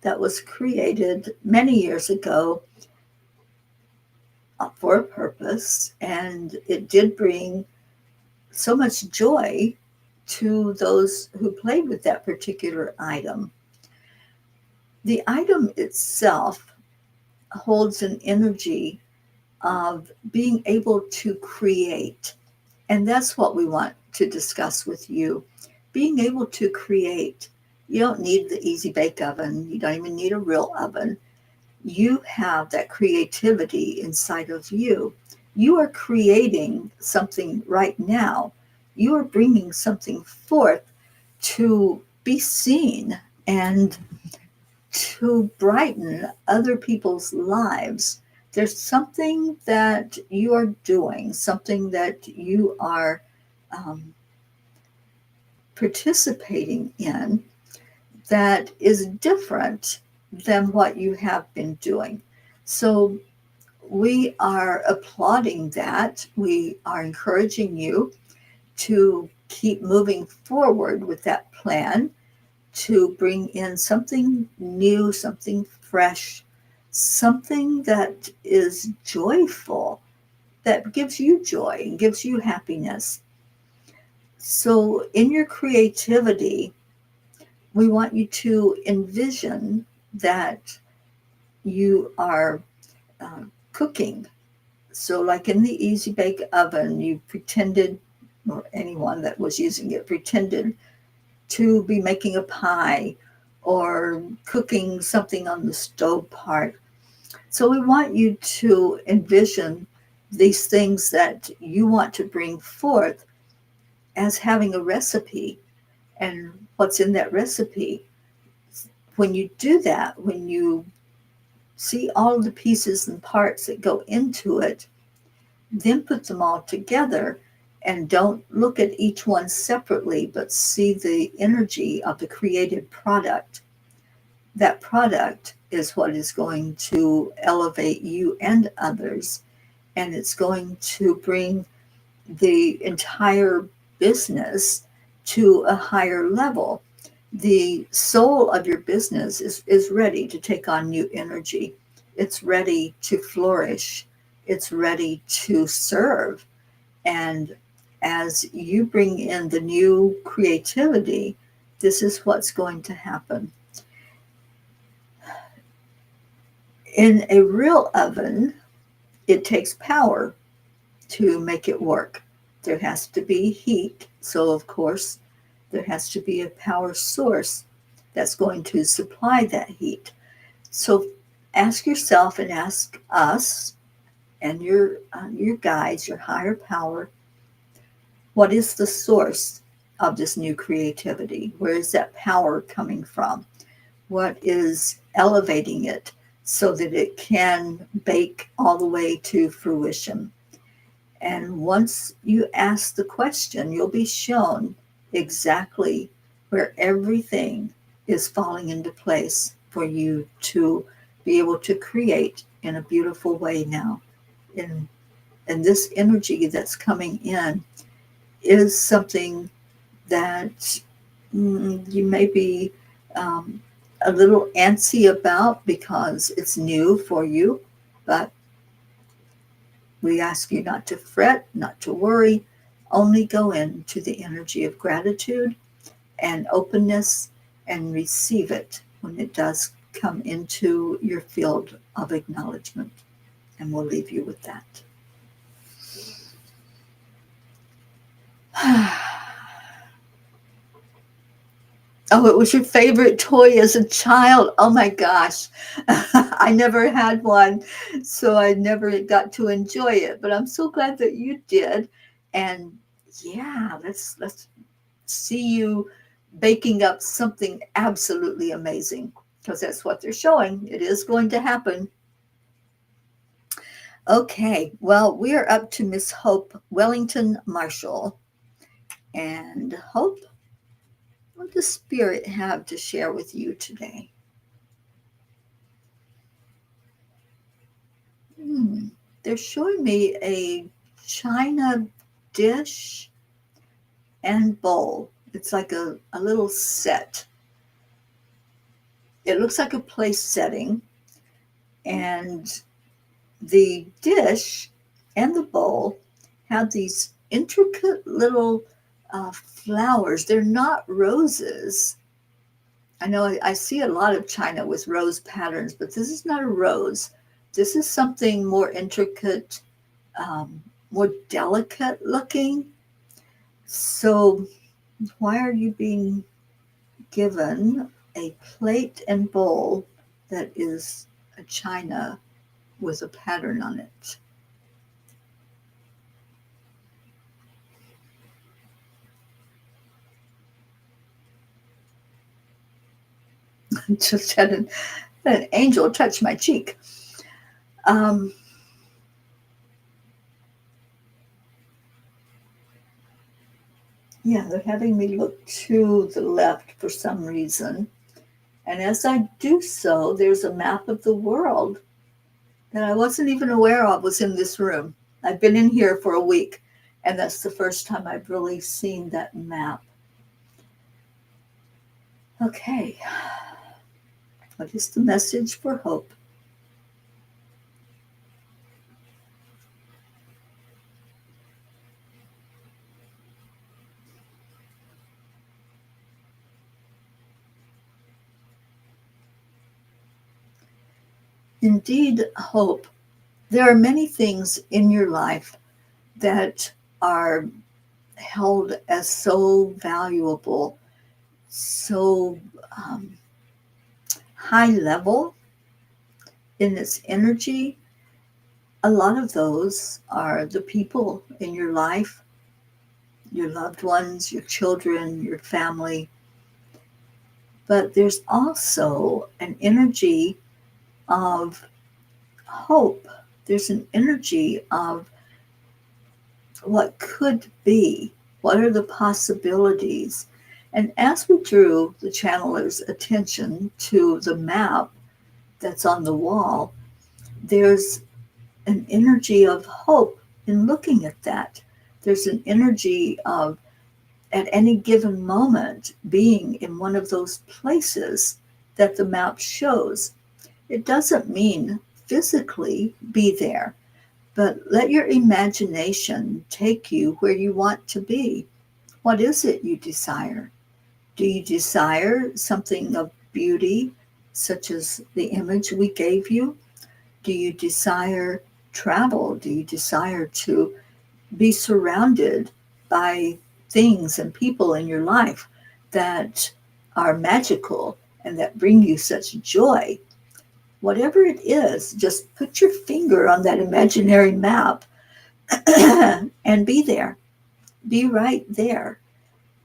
that was created many years ago for a purpose, and it did bring so much joy to those who played with that particular item. The item itself holds an energy of being able to create. And that's what we want to discuss with you. Being able to create. You don't need the Easy Bake Oven. You don't even need a real oven. You have that creativity inside of you. You are creating something right now. You are bringing something forth to be seen and to brighten other people's lives. There's something that you are doing, something that you are participating in that is different than what you have been doing. So we are applauding that. We are encouraging you to keep moving forward with that plan, to bring in something new, something fresh, something that is joyful, that gives you joy and gives you happiness. So in your creativity, we want you to envision that you are cooking. So like in the Easy Bake Oven, you pretended, or anyone that was using it pretended to be making a pie or cooking something on the stove part. So we want you to envision these things that you want to bring forth as having a recipe and what's in that recipe. When you do that, when you see all of the pieces and parts that go into it, then put them all together and don't look at each one separately, but see the energy of the created product. That product is what is going to elevate you and others, and it's going to bring the entire business to a higher level. The soul of your business is ready to take on new energy. It's ready to flourish. It's ready to serve. And as you bring in the new creativity, this is what's going to happen. In a real oven, it takes power to make it work. There has to be heat. So, of course, there has to be a power source that's going to supply that heat. So ask yourself and ask us and your guides, your higher power, what is the source of this new creativity? Where is that power coming from? What is elevating it so that it can bake all the way to fruition? And once you ask the question, you'll be shown exactly where everything is falling into place for you to be able to create in a beautiful way now. And this energy that's coming in is something that you may be a little antsy about because it's new for you, but we ask you not to fret, not to worry, only go into the energy of gratitude and openness and receive it when it does come into your field of acknowledgement. And we'll leave you with that. Oh, it was your favorite toy as a child. Oh my gosh. I never had one, so I never got to enjoy it. But I'm so glad that you did. And yeah, let's see you baking up something absolutely amazing, because that's what they're showing. It is going to happen. Okay, well, we are up to Miss Hope Wellington Marshall. And Hope, what does Spirit have to share with you today? They're showing me a china dish and bowl. It's like a little set. It looks like a place setting. And the dish and the bowl have these intricate little flowers. They're not roses. I know I see a lot of china with rose patterns, but this is not a rose. This is something more intricate, more delicate looking. So why are you being given a plate and bowl that is a china with a pattern on it? Just had an angel touch my cheek. Yeah, they're having me look to the left for some reason. And as I do so, there's a map of the world that I wasn't even aware of was in this room. I've been in here for a week, and that's the first time I've really seen that map. Okay. What is the message for Hope? Indeed, hope. There are many things in your life that are held as so valuable, so um, high level in its energy. A lot of those are the people in your life, your loved ones, your children, your family. But there's also an energy of hope. There's an energy of what could be. What are the possibilities? And as we drew the channeler's attention to the map that's on the wall, there's an energy of hope in looking at that. There's an energy of, at any given moment, being in one of those places that the map shows. It doesn't mean physically be there, but let your imagination take you where you want to be. What is it you desire? Do you desire something of beauty, such as the image we gave you? Do you desire travel? Do you desire to be surrounded by things and people in your life that are magical and that bring you such joy? Whatever it is, just put your finger on that imaginary map and be there. Be right there.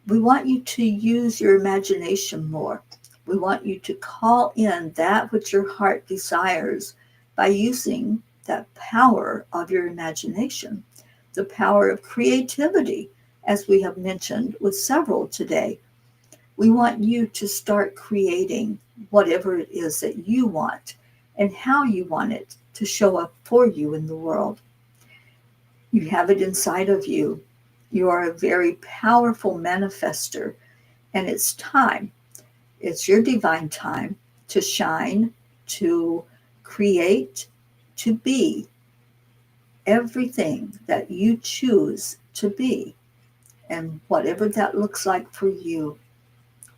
We want you to use your imagination more. We want you to call in that which your heart desires by using that power of your imagination, the power of creativity, as we have mentioned with several today. We want you to start creating whatever it is that you want and how you want it to show up for you in the world. You have it inside of you. You are a very powerful manifester, and it's time. It's your divine time to shine, to create, to be everything that you choose to be, and whatever that looks like for you,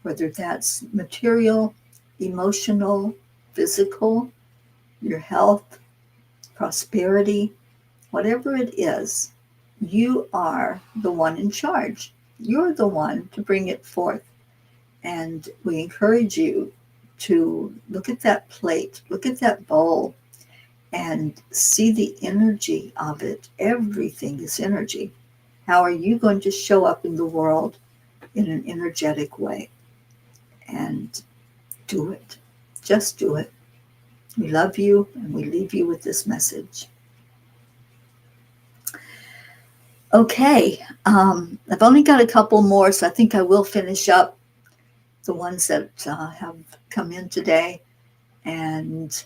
whether that's material, emotional, physical, your health, prosperity, whatever it is, you are the one in charge. You're the one to bring it forth. And we encourage you to look at that plate, look at that bowl, and see the energy of it. Everything is energy. How are you going to show up in the world in an energetic way? And do it. Just do it. We love you, and we leave you with this message. Okay, I've only got a couple more, so I think I will finish up the ones that have come in today. And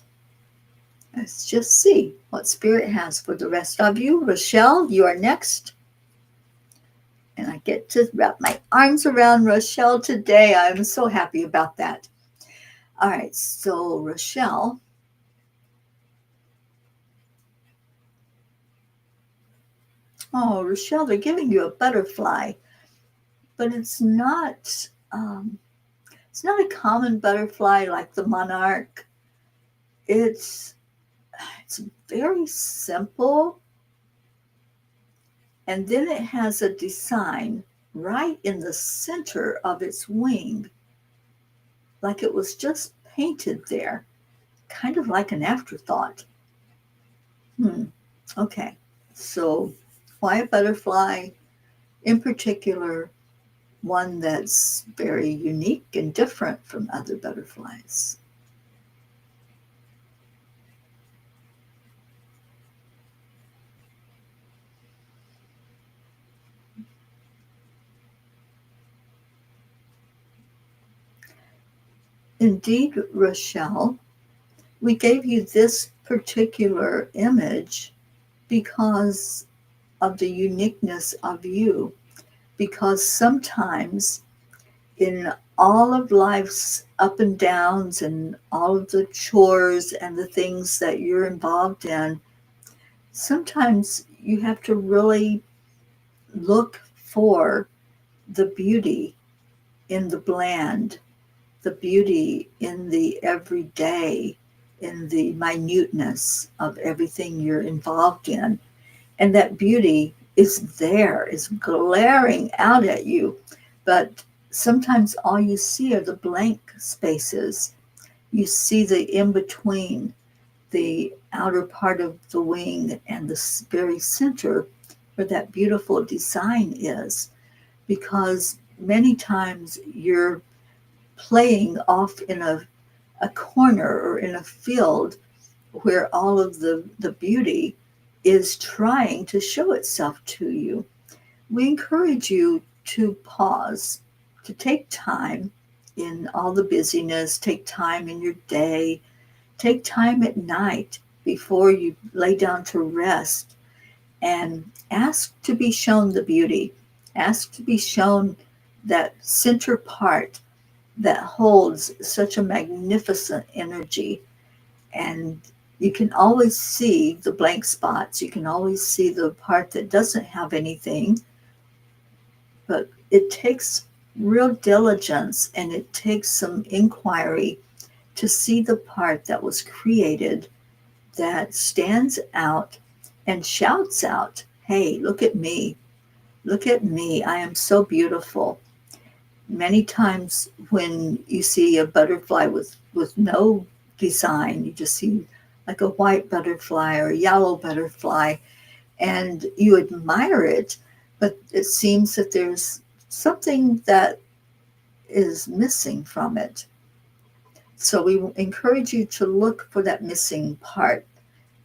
let's just see what Spirit has for the rest of you. Rochelle, you are next. And I get to wrap my arms around Rochelle today. I'm so happy about that. All right, so Rochelle. Oh, Rochelle, they're giving you a butterfly, but it's not a common butterfly like the monarch. It's very simple, and then it has a design right in the center of its wing, like it was just painted there, kind of like an afterthought. Okay, so why a butterfly? In particular, one that's very unique and different from other butterflies. Indeed, Rochelle, we gave you this particular image because of the uniqueness of you, because sometimes in all of life's up and downs and all of the chores and the things that you're involved in, sometimes you have to really look for the beauty in the bland, the beauty in the everyday, in the minuteness of everything you're involved in. And that beauty is there, is glaring out at you. But sometimes all you see are the blank spaces. You see the in between, the outer part of the wing and the very center where that beautiful design is. Because many times you're playing off in a corner or in a field where all of the beauty is trying to show itself to you. We encourage you to pause, to take time in all the busyness, take time in your day, take time at night before you lay down to rest, and ask to be shown the beauty. Ask to be shown that center part that holds such a magnificent energy. And you can always see the blank spots. You can always see the part that doesn't have anything. But it takes real diligence and it takes some inquiry to see the part that was created that stands out and shouts out, hey, look at me. Look at me. I am so beautiful. Many times when you see a butterfly with no design, you just see like a white butterfly or a yellow butterfly, and you admire it, but it seems that there's something that is missing from it. So we encourage you to look for that missing part,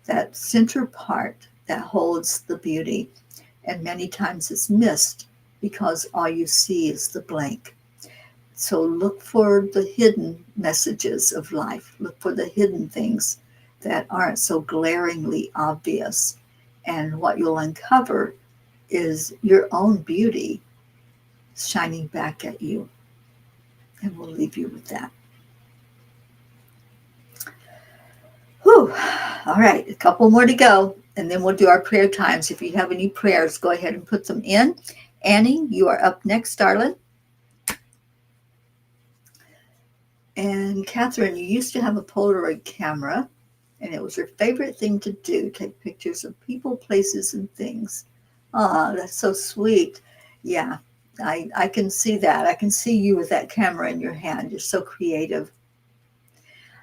that center part that holds the beauty. And many times it's missed because all you see is the blank. So look for the hidden messages of life. Look for the hidden things that aren't so glaringly obvious. And what you'll uncover is your own beauty shining back at you. And we'll leave you with that. Whew. All right, a couple more to go, and then we'll do our prayer times. If you have any prayers, go ahead and put them in. Annie, you are up next, darling. And Catherine, you used to have a Polaroid camera, and it was your favorite thing to do, take pictures of people, places, and things. Ah, that's so sweet. Yeah, I can see that. I can see you with that camera in your hand. You're so creative.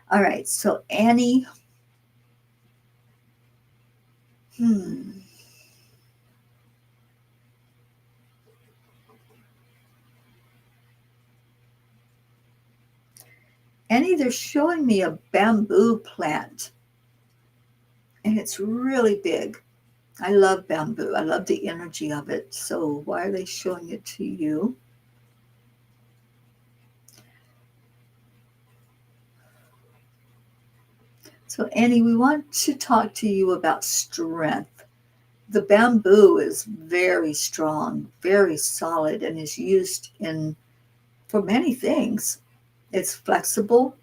All right, so Annie. Annie, they're showing me a bamboo plant, and it's really big. I love bamboo. I love the energy of it. So why are they showing it to you? So Annie, we want to talk to you about strength. The bamboo is very strong, very solid, and is used for many things. It's flexible.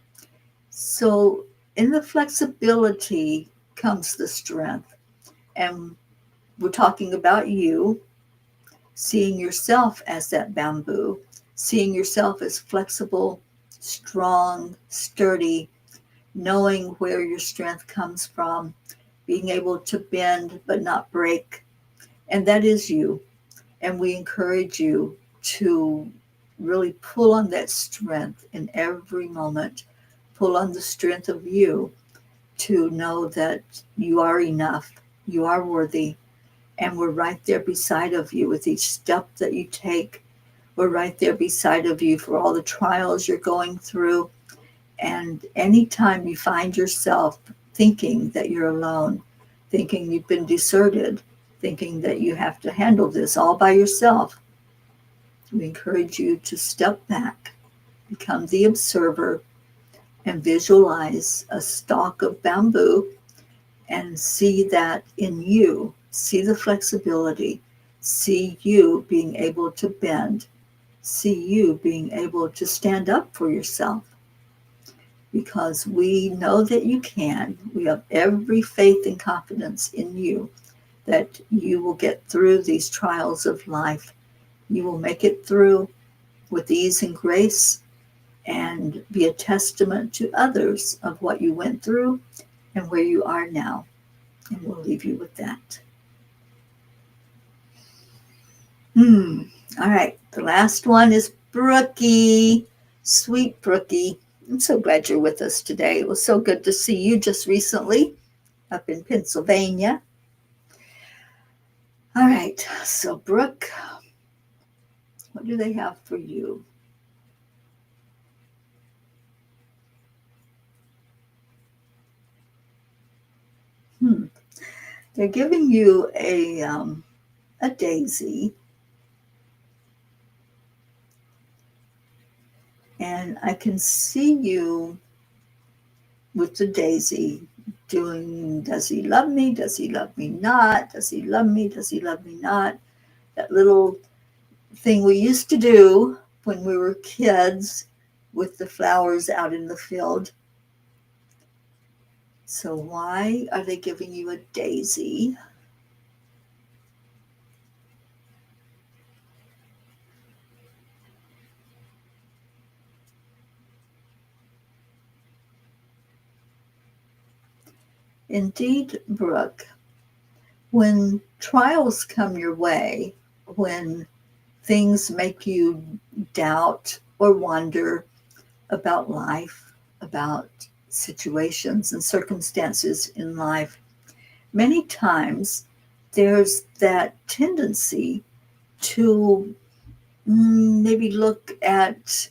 So in the flexibility comes the strength. And we're talking about you seeing yourself as that bamboo, seeing yourself as flexible, strong, sturdy, knowing where your strength comes from, being able to bend but not break. And that is you. And we encourage you to really pull on that strength in every moment. Pull on the strength of you to know that you are enough, you are worthy, and we're right there beside of you with each step that you take. We're right there beside of you for all the trials you're going through. And anytime you find yourself thinking that you're alone, thinking you've been deserted, thinking that you have to handle this all by yourself, we encourage you to step back, become the observer, and visualize a stalk of bamboo and see that in you, see the flexibility, see you being able to bend, see you being able to stand up for yourself. Because we know that you can. We have every faith and confidence in you that you will get through these trials of life. You will make it through with ease and grace, and be a testament to others of what you went through and where you are now. And we'll leave you with that. All right. The last one is Brookie. Sweet Brookie. I'm so glad you're with us today. It was so good to see you just recently up in Pennsylvania. All right. So, Brooke, what do they have for you? They're giving you a daisy. And I can see you with the daisy doing, does he love me? Does he love me not? Does he love me? Does he love me not? That little thing we used to do when we were kids with the flowers out in the field. So why are they giving you a daisy? Indeed, Brooke, when trials come your way, when things make you doubt or wonder about life, about situations and circumstances in life, many times there's that tendency to maybe look at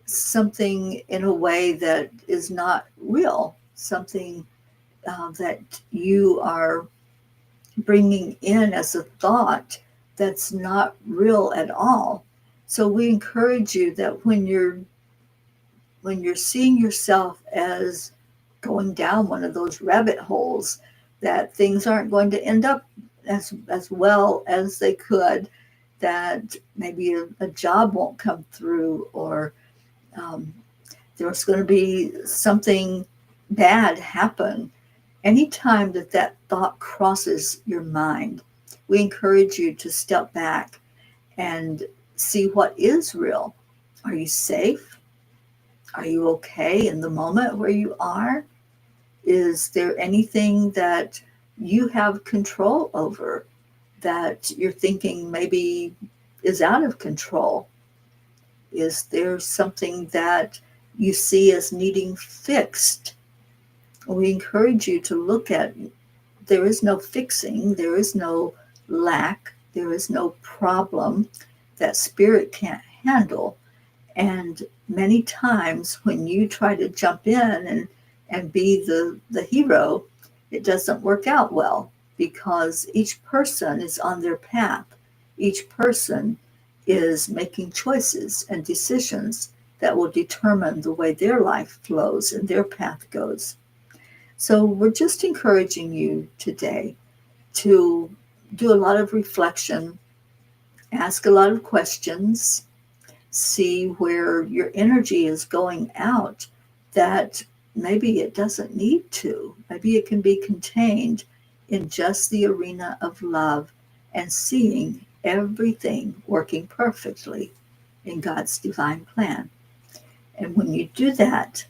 something in a way that is not real, something that you are bringing in as a thought that's not real at all. So we encourage you that when you're seeing yourself as going down one of those rabbit holes, that things aren't going to end up as well as they could, that maybe a job won't come through, or um, there's going to be something bad happen. Anytime that thought crosses your mind, we encourage you to step back and see what is real. Are you safe? Are you okay in the moment where you are? Is there anything that you have control over that you're thinking maybe is out of control? Is there something that you see as needing fixed? We encourage you to look at, there is no fixing, there is no lack, there is no problem that spirit can't handle. And many times when you try to jump in and be the hero, it doesn't work out well, because each person is on their path. Each person is making choices and decisions that will determine the way their life flows and their path goes. So we're just encouraging you today to do a lot of reflection, ask a lot of questions, see where your energy is going out, that maybe it doesn't need to. Maybe it can be contained in just the arena of love and seeing everything working perfectly in God's divine plan. And when you do that,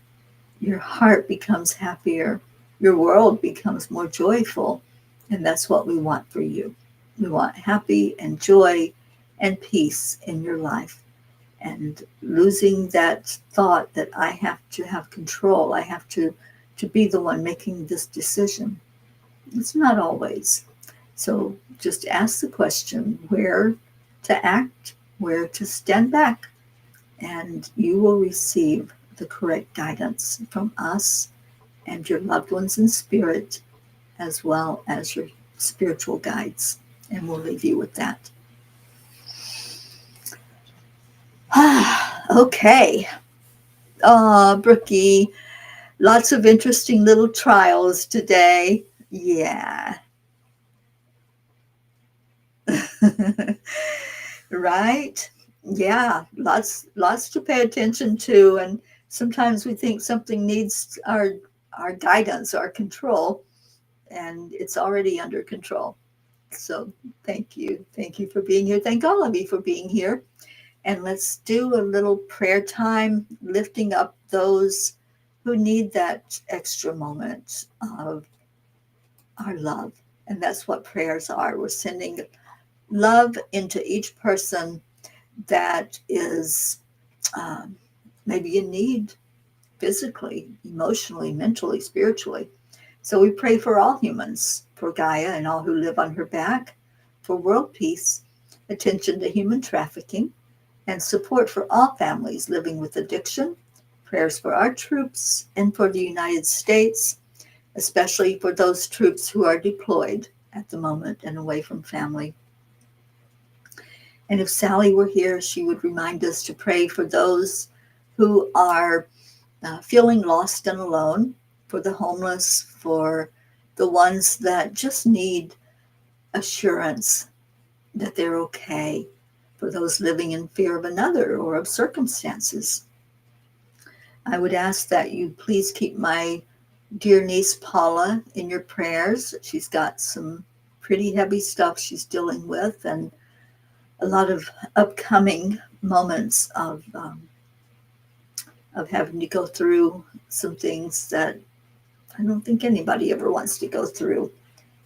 your heart becomes happier, your world becomes more joyful, and that's what we want for you. We want happy and joy and peace in your life. And losing that thought that I have to have control, I have to be the one making this decision. It's not always. So just ask the question where to act, where to stand back, and you will receive the correct guidance from us and your loved ones in spirit, as well as your spiritual guides. And we'll leave you with that. Okay. Brookie, lots of interesting little trials today. Yeah. Right? Yeah, lots to pay attention to, and sometimes we think something needs our guidance, our control, and it's already under control. So thank you for being here. Thank all of you for being here. And let's do a little prayer time, lifting up those who need that extra moment of our love. And that's what prayers are. We're sending love into each person that is maybe in need physically, emotionally, mentally, spiritually. So we pray for all humans, for Gaia and all who live on her back, for world peace, attention to human trafficking, and support for all families living with addiction, prayers for our troops and for the United States, especially for those troops who are deployed at the moment and away from family. And if Sally were here, she would remind us to pray for those who are feeling lost and alone, for the homeless, for the ones that just need assurance that they're okay, for those living in fear of another or of circumstances. I would ask that you please keep my dear niece Paula in your prayers. She's got some pretty heavy stuff she's dealing with, and a lot of upcoming moments of having to go through some things that I don't think anybody ever wants to go through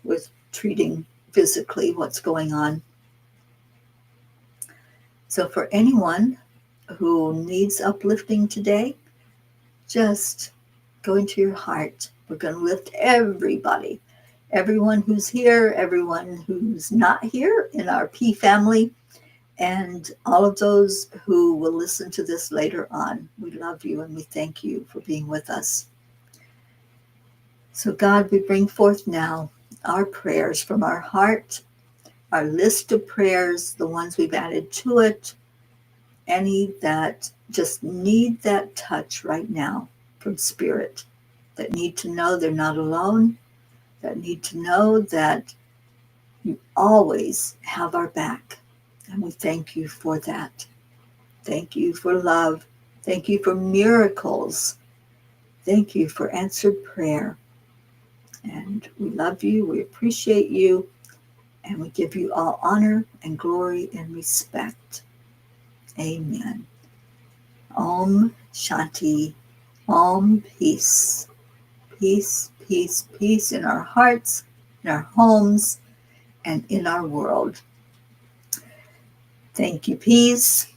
with treating physically what's going on. So for anyone who needs uplifting today, just go into your heart. We're going to lift everybody, everyone who's here, everyone who's not here in our P family, and all of those who will listen to this later on. We love you and we thank you for being with us. So God, we bring forth now our prayers from our heart, our list of prayers, the ones we've added to it, any that just need that touch right now from Spirit, that need to know they're not alone, that need to know that you always have our back. And we thank you for that. Thank you for love. Thank you for miracles. Thank you for answered prayer. And we love you. We appreciate you. And we give you all honor and glory and respect. Amen. Om Shanti. Om Peace. Peace, peace, peace in our hearts, in our homes, and in our world. Thank you, Peace.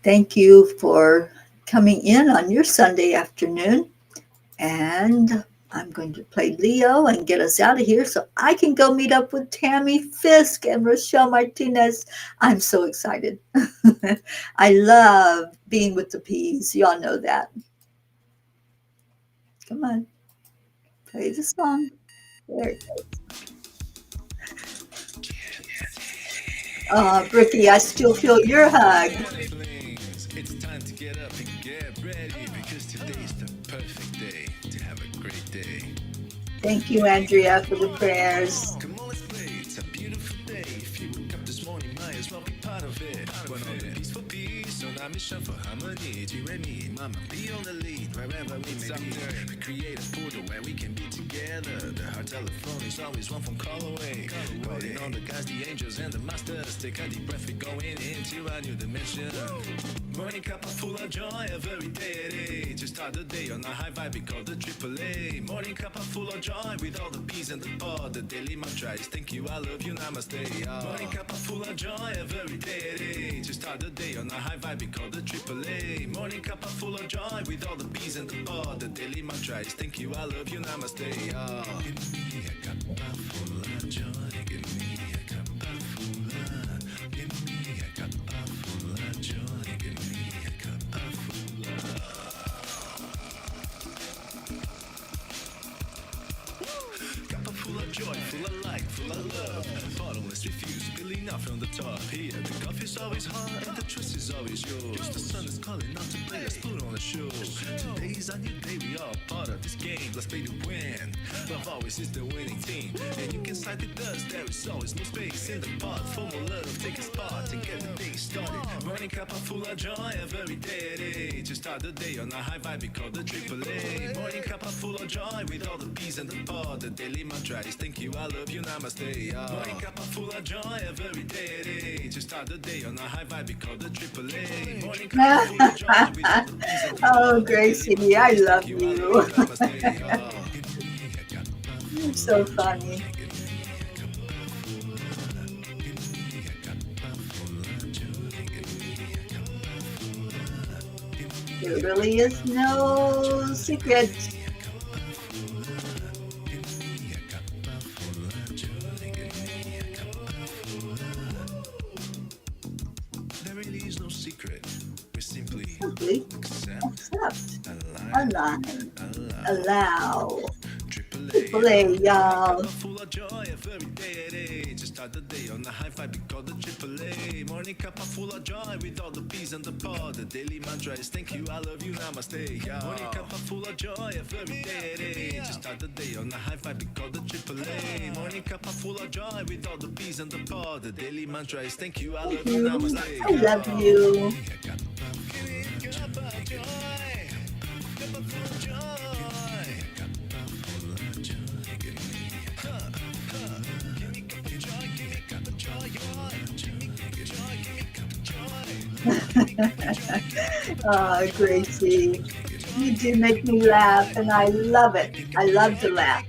Thank you for coming in on your Sunday afternoon. And I'm going to play Leo and get us out of here so I can go meet up with Tammy Fisk and Rochelle Martinez. I'm so excited. I love being with the P's. Y'all know that. Come on. Play the song. There it goes. Brookie, I still feel your hug. It's time to get up and get ready because today's the perfect day to have a great day. Thank you, Andrea, for the prayers. Come on, let's play. It's a beautiful day. If you woke up this morning, might as well be part of it. We're on the peaceful peace, on our mission for harmony. You and me, mama, be on the lead wherever we may be. We create a portal where we can be together. The heart telephone is always one phone call away. Calling on the guys, the angels, and the masters. Take a deep breath, we're going into a new dimension. Morning cup full of joy, a very day. To start the day on a high vibe, we call the AAA. Morning cup full of joy with all the peas and the pod. The daily mantra is thank you, I love you, namaste. Morning cup full of joy, a very day. To start the day on a high vibe, we call the AAA. Morning cup full of joy with all the peas and the pod. The daily mantra is thank you, I love you, namaste. Give me a cup full of joy. Give me a cup full of. Give me a cup full of joy. Give me a cup full of. Cup full of joy, full of light, full of love. Bottomless refuse, spilling out from the top. Here, the coffee's always hot and the choice is always yours. The sun is calling out to play, let's put on a show. Today's a new day, we are part of this game. Let's play to win. Love always is the winning team. And you can side with us, there is always more space in the pot. For more love, take a spot and get the day started. Morning cup full of joy, every day. To start the day on a high vibe, we call the AAA. Morning cup full of joy with all the peas and the pod. The daily mantra is thank you, I love you, namaste. Morning cup full of joy, every day. To start the day on a high vibe, we call the AAA. Morning cup full of joy with all the peace and the Oh, power. Daily Gracie, I mantra is love thank you, I love you. you, namaste. You're so funny. There really is no secret. There really is no secret. We simply Simply accept, accept, align, align, allow. allow. AAA, Triple A, cup y'all. of full of joy every day at 8. Just start the day on a high vibe, we call the AAA. Morning cup of full of joy with all the peas and the pod. The daily mantra is thank you, I love you, namaste. Yeah. Morning cup of full of joy every day at 8. Just start the day on a high vibe, we call the AAA. Morning cup of full of joy with all the peas and the pod. The daily mantra is thank you, I Thank love you, you. namaste. I love you. Cup of joy, cup of full of joy. Oh, Gracie, you do make me laugh, and I love it. I love to laugh.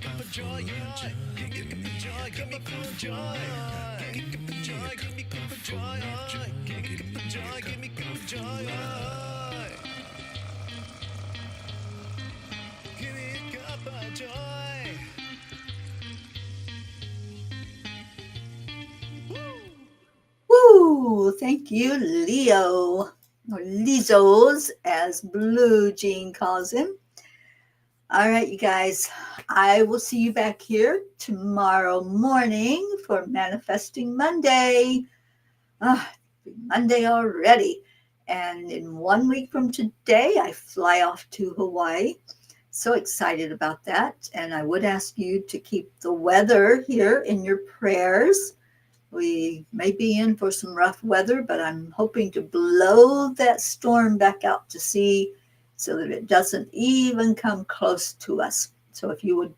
Woo! Thank you, Leo, or Lizos, as Blue Jean calls him. All right, you guys, I will see you back here tomorrow morning for Manifesting Monday. Ah, Monday already. And in 1 week from today, I fly off to Hawaii. So excited about that. And I would ask you to keep the weather here in your prayers. We may be in for some rough weather, but I'm hoping to blow that storm back out to sea so that it doesn't even come close to us. So if you would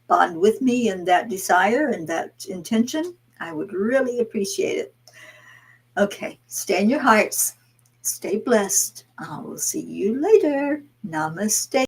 bond with me in that desire and that intention, I would really appreciate it. Okay, stay in your hearts. Stay blessed. I will see you later. Namaste.